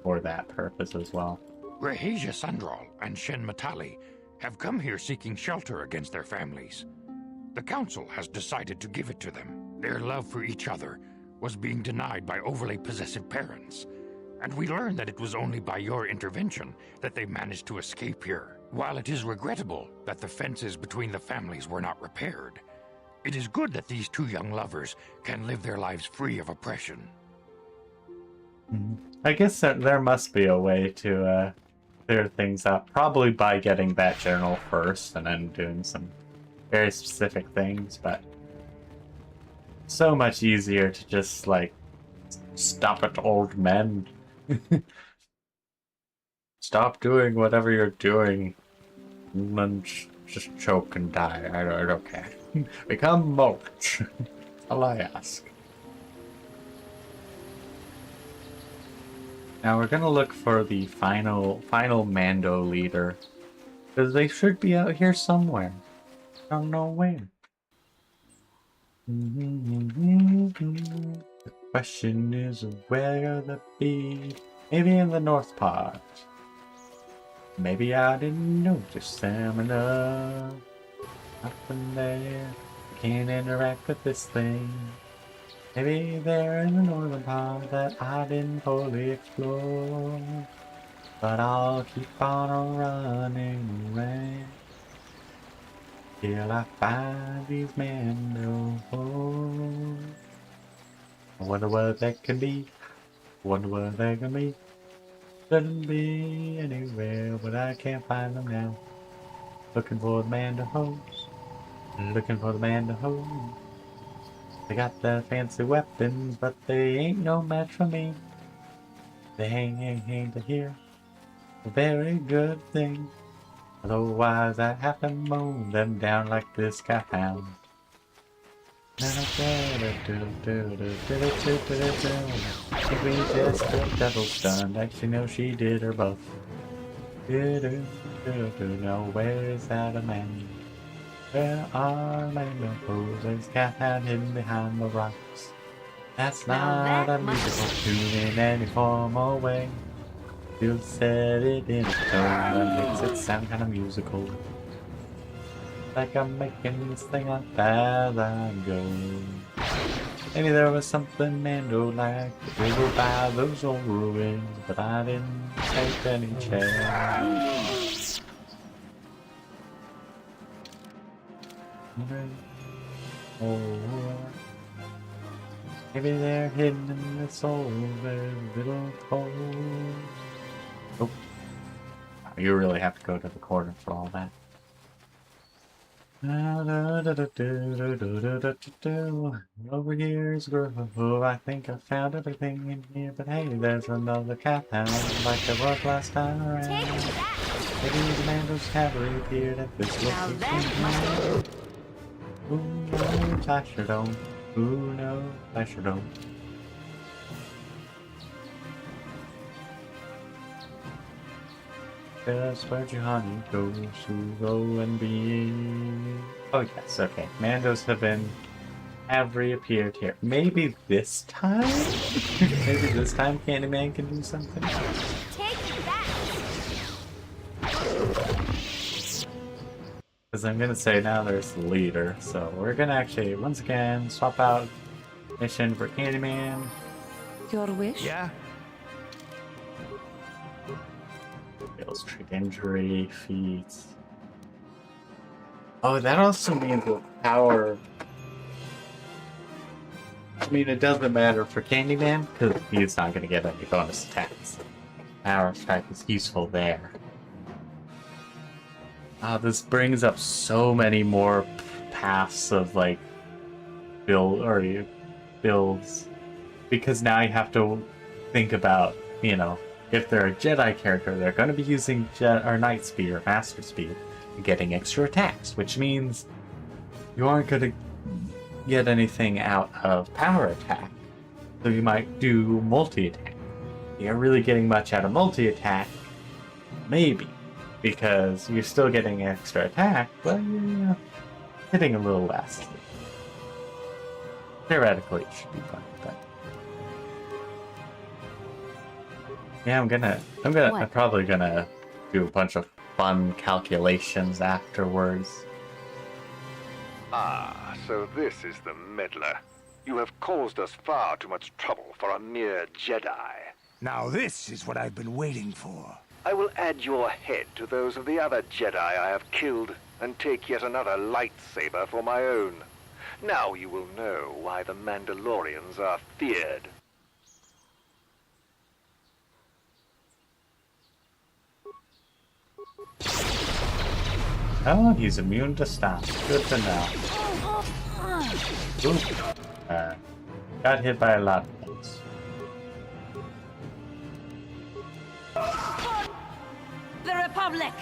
for that purpose as well. Rahesia Sandral and Shen Matali have come here seeking shelter against their families. The Council has decided to give it to them. Their love for each other was being denied by overly possessive parents. And we learned that it was only by your intervention that they managed to escape here. While it is regrettable that the fences between the families were not repaired, it is good that these two young lovers can live their lives free of oppression. I guess there must be a way to clear things up. Probably by getting that journal first and then doing some very specific things, but so much easier to just, like, stop it, old men. Stop doing whatever you're doing and then just choke and die. I don't care. Become mulch. That's all I ask. Now we're gonna look for the final Mando leader. Because they should be out here somewhere. Don't know where. The question is where they be. Maybe in the north part. Maybe I didn't notice them enough. Nothing there. Can't interact with this thing. Maybe they're in the northern part that I didn't fully explore. But I'll keep on running around till I find these manholes. I wonder what that could be. Wonder what that could be. Couldn't be anywhere, but I can't find them now. Looking for the manholes. Looking for the manholes. They got the fancy weapons, but they ain't no match for me. They ain't to hear a very good thing. Otherwise, I have to mow them down like this cow. Think we just got double stunned. Actually, no, she did her both. No, where is that a man? Where are manholes? There's cat hidden behind the rocks. That's not a musical tune in any formal way. You said it in a tone that makes it sound kind of musical. Like I'm making this thing up as I go. Maybe there was something Mando liked over by those old ruins, but I didn't take any chance. Oh, maybe they're hidden in this old little hole. Oh, you really have to go to the corner for all that. Over years ago, I think I found everything in here, but hey, there's another cat hound like there was last time around. Maybe the Mando's cavalry appeared at this location. Who knows? I sure don't. Who knows? I sure don't. Just where'd your honey go to go and be? Oh yes, okay. Mandos have reappeared here. Maybe this time? Maybe this time Candyman can do something? Because I'm gonna say now there's the leader, so we're gonna actually once again swap out mission for Candyman. Your wish? Yeah. Skills, treat injury, feats. Oh, that also means the power. I mean, it doesn't matter for Candyman because he's not going to get any bonus attacks. Power attack is useful there. This brings up so many more paths of like builds because now you have to think about, you know, if they're a Jedi character, they're going to be using Night Speed or Master Speed and getting extra attacks, which means you aren't going to get anything out of power attack. So you might do multi-attack. You're really getting much out of multi-attack, maybe, because you're still getting extra attack, but you're hitting a little less. Theoretically, it should be fine, but... Yeah, I'm probably gonna do a bunch of fun calculations afterwards. Ah, so this is the meddler. You have caused us far too much trouble for a mere Jedi. Now this is what I've been waiting for. I will add your head to those of the other Jedi I have killed, and take yet another lightsaber for my own. Now you will know why the Mandalorians are feared. Oh, he's immune to stun. Good to know. Ooh. Got hit by a lot of things. The Republic!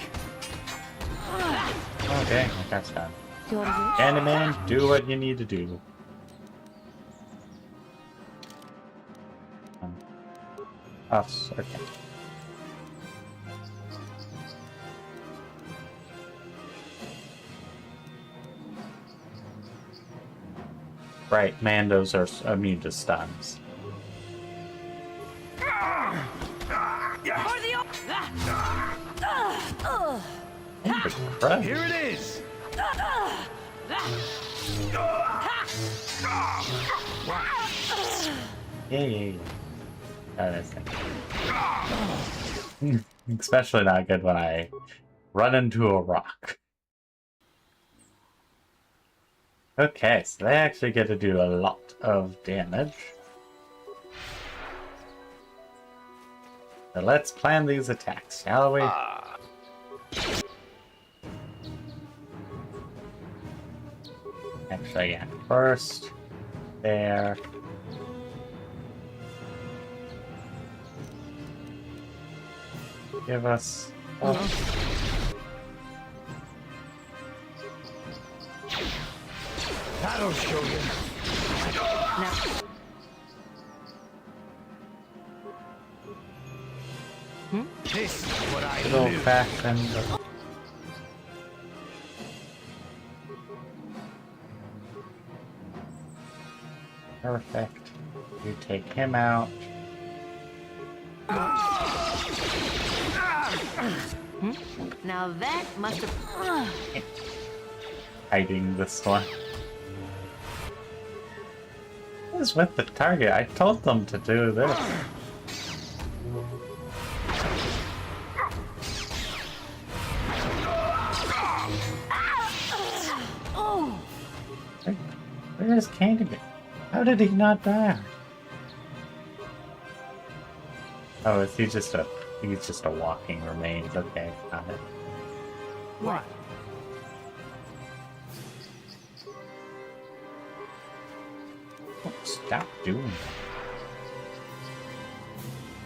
Okay, that's done. Candyman, do what you need to do. Us, okay. Right, Mandos are immune to stuns. Here it is! Yeah. Oh, that's like... Especially not good when I run into a rock. Okay, so they actually get to do a lot of damage. So let's plan these attacks, shall we? Actually, yeah. First, there. Give us... That'll show you. This is what I Good old live. fashioned. Perfect. You take him out. Now that must have... Hiding this one. What is with the target? I told them to do this. Where is Candyman? How did he not die? Oh, is he just a... He's just a walking remains. Okay, got it. What? Oh, stop doing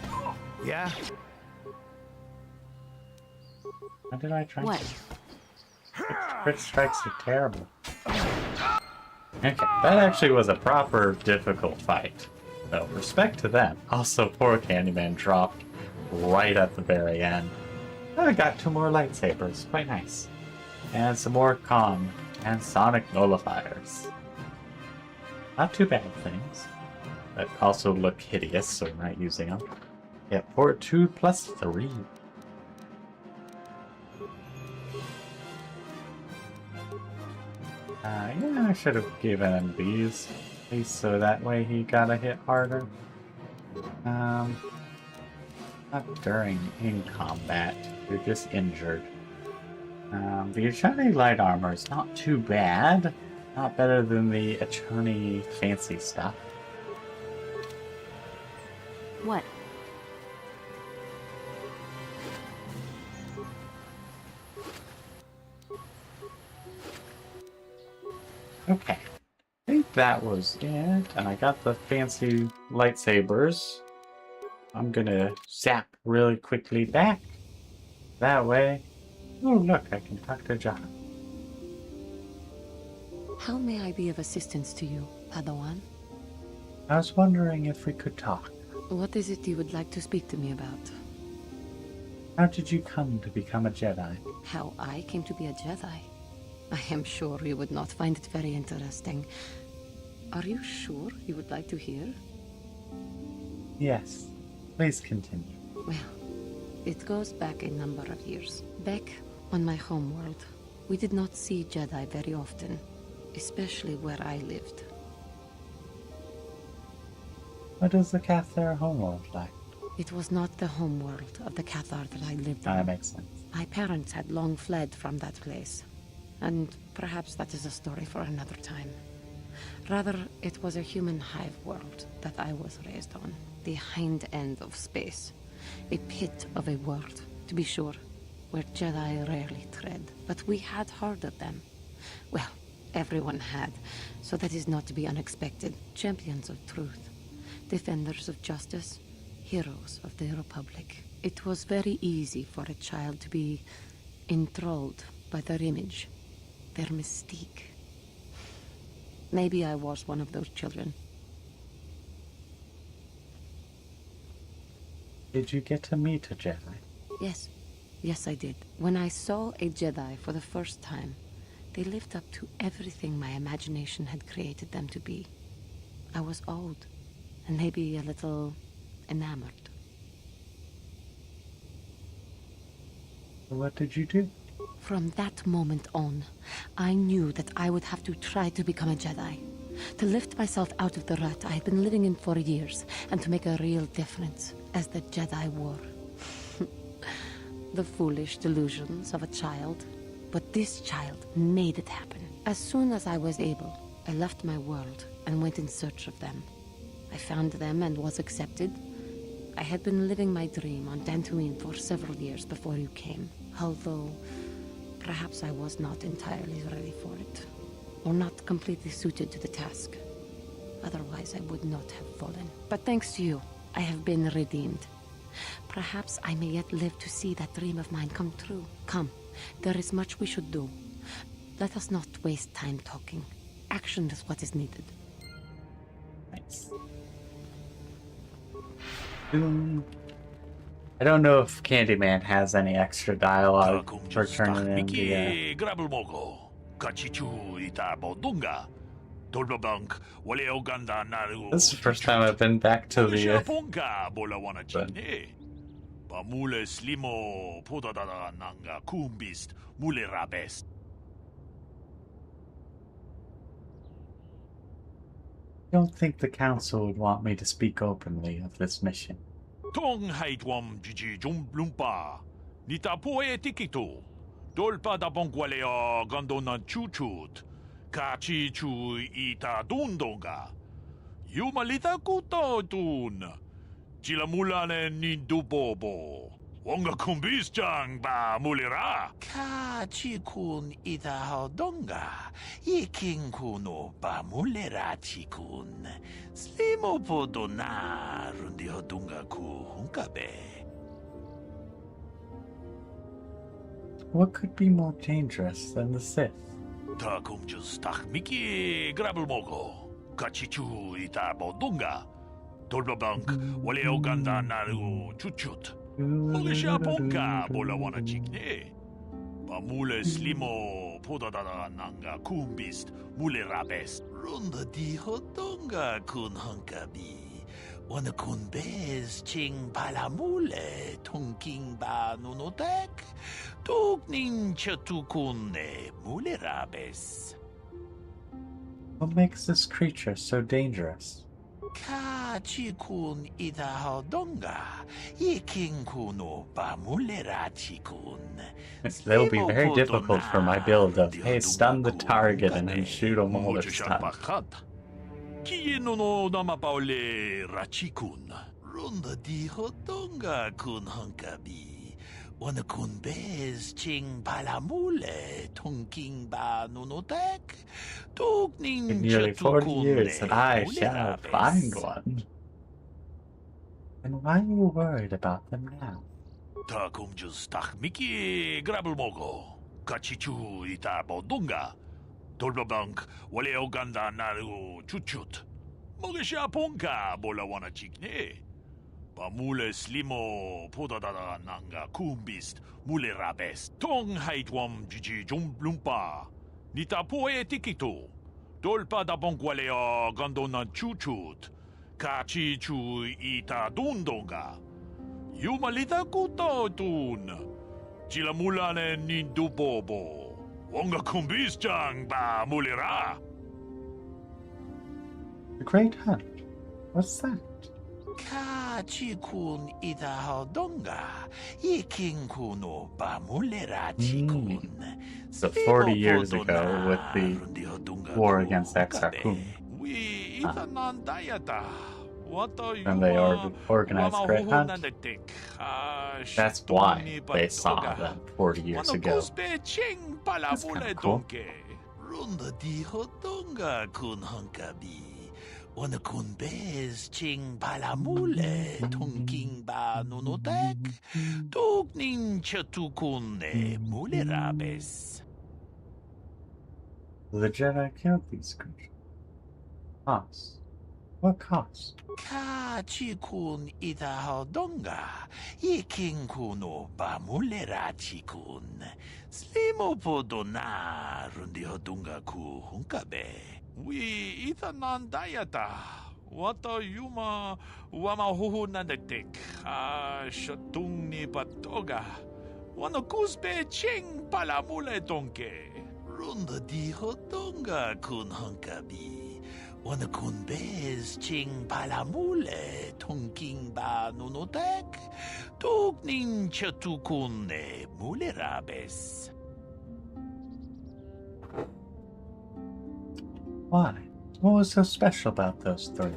that. Yeah? How did I try? What? Crit strikes are terrible. Okay, that actually was a proper difficult fight. So, respect to them. Also, poor Candyman dropped right at the very end. I got 2 more lightsabers. Quite nice. And some more calm and sonic nullifiers. Not too bad things. But also look hideous, so we're not using them. Yeah, 2 plus 3. Yeah, I should have given him these, at least so that way he got a hit harder. Not during in combat, you're just injured. The Achani light armor is not too bad, not better than the Achani fancy stuff. What? Okay, I think that was it, and I got the fancy lightsabers. I'm gonna zap really quickly back. That way... Oh look, I can talk to John. How may I be of assistance to you, Padawan? I was wondering if we could talk. What is it you would like to speak to me about? How did you come to become a Jedi? How I came to be a Jedi? I am sure you would not find it very interesting. Are you sure you would like to hear? Yes. Please continue. Well, it goes back a number of years. Back on my homeworld, we did not see Jedi very often, especially where I lived. What is the Cathar homeworld like? It was not the homeworld of the Cathar that I lived in. That makes sense. My parents had long fled from that place. And perhaps that is a story for another time. Rather, it was a human hive world that I was raised on. The hind end of space. A pit of a world, to be sure, where Jedi rarely tread. But we had hardered them. Well, everyone had, so that is not to be unexpected. Champions of truth. Defenders of justice. Heroes of the Republic. It was very easy for a child to be enthralled by their image. Their mystique. Maybe I was one of those children. Did you get to meet a Jedi? Yes. Yes, I did. When I saw a Jedi for the first time, they lived up to everything my imagination had created them to be. I was awed, and maybe a little enamored. What did you do? From that moment on, I knew that I would have to try to become a Jedi. To lift myself out of the rut I had been living in for years, and to make a real difference as the Jedi wore. The foolish delusions of a child. But this child made it happen. As soon as I was able, I left my world and went in search of them. I found them and was accepted. I had been living my dream on Dantooine for several years before you came, although perhaps I was not entirely ready for it, or not completely suited to the task. Otherwise, I would not have fallen. But thanks to you, I have been redeemed. Perhaps I may yet live to see that dream of mine come true. Come, there is much we should do. Let us not waste time talking. Action is what is needed. Nice. I don't know if Candyman has any extra dialogue for turning in the... This is the first time I've been back to the... I don't think the council would want me to speak openly of this mission. Tong haitwam jiji jum lumpa. Nita poe tikito. Dolpa da bonqualeo gondona chuchut. Kachi chu ita dundonga. Yumalita kuto tun. Chilamulane nindubobo. Wonga kumbis jang ba mulira. Kachi kun ita hodonga. Iking kuno ba mulira chikun. Slimo podona rundi hodunga ku hunkabe. What could be more dangerous than the Sith? Ta kumjus tak miki grabel mogo. Kachichu ita bodunga. Dolbabank wale oganda naru chuchut. Mogisha ponka bola wana chikne. Pamule slimo podadada nanga kumbist mule rabest. Runda di hodonga kun hunkabi. Wana kun bez ching palamule tunking ba nunotek. Tuknin chatukune mule rabes. What makes this creature so dangerous? Kachikun ida hodonga. Iking kuno ba mule rachikun. That'll be very difficult for my build of, hey, stun the target and then shoot them all this time. Kieno no namapaule rachikun. Runda di hodonga kun hunkabi. Wana kun bez ching palamule tunking ba nunotek. In nearly 40 years that I shall find one. And why are you worried about them now? Takumjus tak miki grabel mogo. Kachichu ita bodunga. Dolbabank wale oganda naru chuchut. Mogisha ponka bola wana chikne. Pamule slimo podadada nanga kumbist mule rabes. Tong haitwam jiji jumblumpa. Nita poe tikito. Dolpa da bonqualeo gondona chuchut. Kachi chu ita dundonga. Yumalita kuto tun. Chilamulane nindubobo. Wonga kumbis jang ba mulira. The Great Hunt? What's that? Kachikun ita hodonga. Iking kuno ba mulira chikun. So 40 years ago with the war against Exarchum. And they organized Great Hunt. That's why they saw them 40 years ago. That's kind of cool. Wana kun bez ching palamule tunking ba nunotek. Tuknin chatukune mule rabes. The Jedi killed these creatures. Cost? What cost? Kachikun ita hodonga. Iking kuno ba mule rachikun. Slimo podona rundi hodunga ku hunkabe. We ita nandayata. Wata wama huhu nandetik. Shatung ni patoga. Wanakuzbe ching palamule donke. Runda di hodonga kun hunkabi. Wanakunbez ching palamule tonking ba nunotek. Tugnin chatukune mulerabes. Why? What was so special about those three?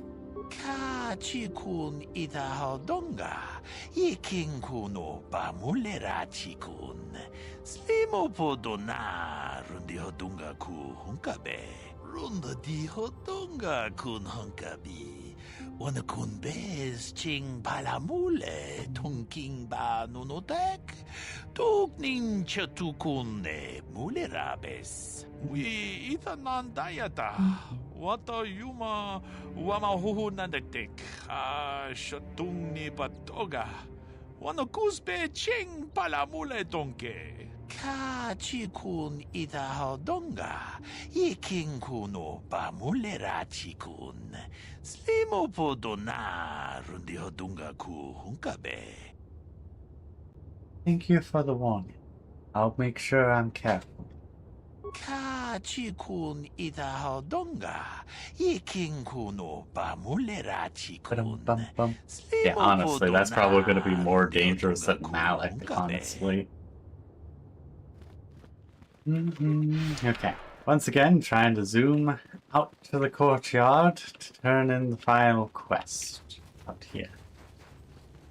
Chikun ida hodonga, yikin kuno ba mulera chikun. Slimo podona rundi hodonga ku hunkabe. Runda di hodonga kun hunkabi. Wana kun bez ching palamule tonking ba nunotek. Tugnin chatukune mulerabes. We itanan dayata. Wata yuma wamahuhu nandektek. Shatung ni patoga. Wanakuzbe ching palamule donke. Ka chikun ida hodonga. Yiking kuno bamulera chikun. Slimo podona rundi hodunga ku hunkabe. Thank you for the warning. I'll make sure I'm careful. Ka chikun ida hodonga. Yiking kuno bamulera chikun. Yeah, honestly, that's probably going to be more dangerous than Malik, honestly. Okay. Once again, trying to zoom out to the courtyard to turn in the final quest out here.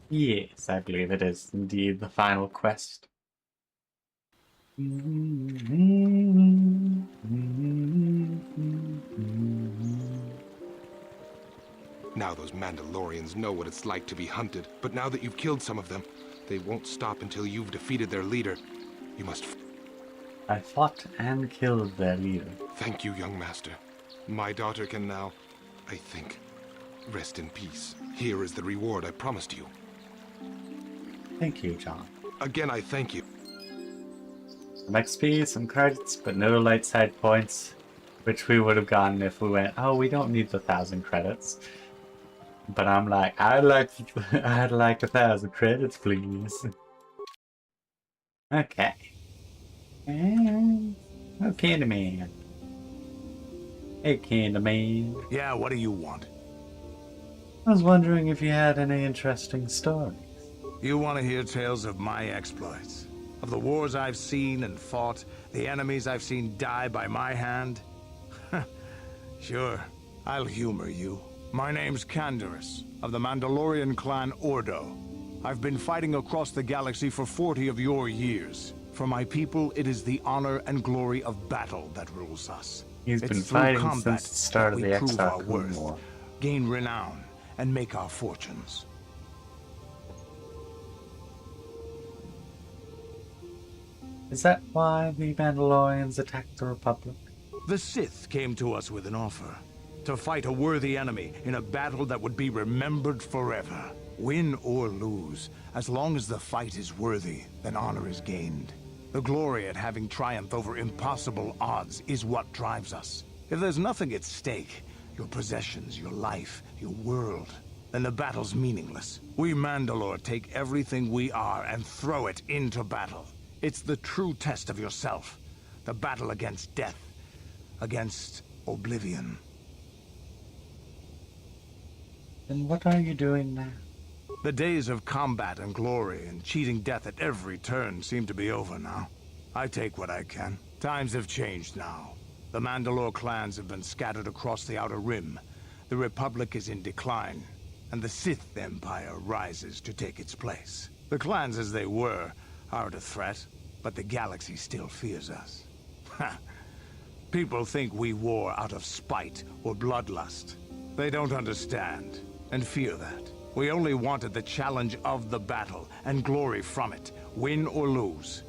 Yes, I believe it is indeed the final quest. Now those Mandalorians know what it's like to be hunted, but now that you've killed some of them, they won't stop until you've defeated their leader. You must... I fought and killed their leader. Thank you, young master. My daughter can now, I think, rest in peace. Here is the reward I promised you. Thank you, John. Again, I thank you. Some XP, some credits, but no light side points, which we would have gotten if we went, oh, we don't need the 1,000 credits. But I'm like, I'd like 1,000 credits, please. Okay. Oh, Candyman. Hey, Candyman. Yeah, what do you want? I was wondering if you had any interesting stories. You want to hear tales of my exploits? Of the wars I've seen and fought, the enemies I've seen die by my hand? Sure, I'll humor you. My name's Canderous, of the Mandalorian clan Ordo. I've been fighting across the galaxy for 40 of your years. For my people, it is the honor and glory of battle that rules us. He's been fighting since the start of the Exile War. Gain renown, and make our fortunes. Is that why the Mandalorians attacked the Republic? The Sith came to us with an offer. To fight a worthy enemy in a battle that would be remembered forever. Win or lose, as long as the fight is worthy, then honor is gained. The glory at having triumphed over impossible odds is what drives us. If there's nothing at stake, your possessions, your life, your world, then the battle's meaningless. We Mandalore take everything we are and throw it into battle. It's the true test of yourself. The battle against death. Against oblivion. Then what are you doing now? The days of combat and glory and cheating death at every turn seem to be over now. I take what I can. Times have changed now. The Mandalore clans have been scattered across the Outer Rim. The Republic is in decline, and the Sith Empire rises to take its place. The clans as they were aren't a threat, but the galaxy still fears us. People think we war out of spite or bloodlust. They don't understand, and fear that. We only wanted the challenge of the battle, and glory from it, win or lose.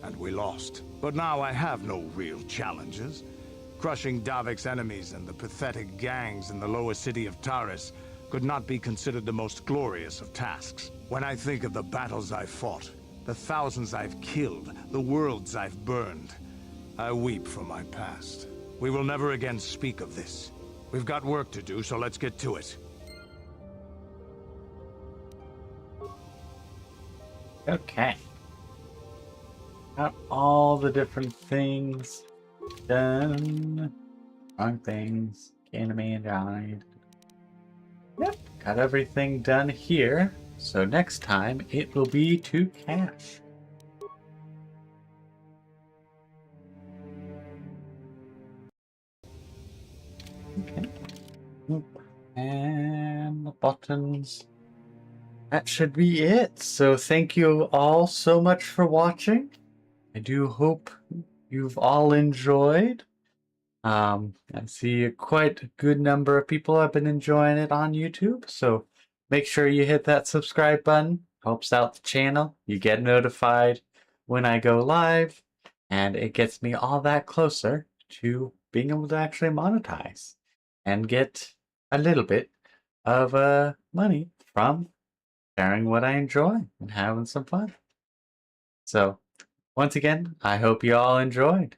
And we lost. But now I have no real challenges. Crushing Davik's enemies and the pathetic gangs in the lower city of Taris could not be considered the most glorious of tasks. When I think of the battles I've fought, the thousands I've killed, the worlds I've burned, I weep for my past. We will never again speak of this. We've got work to do, so let's get to it. Okay. Got all the different things done. Wrong things. Came to me and died. Yep, got everything done here. So next time it will be to Cash. Okay. And the buttons. That should be it. So thank you all so much for watching. I do hope you've all enjoyed. I see quite a good number of people have been enjoying it on YouTube. So make sure you hit that subscribe button. Helps out the channel. You get notified when I go live. And it gets me all that closer to being able to actually monetize and get a little bit of money from sharing what I enjoy and having some fun. So once again, I hope you all enjoyed.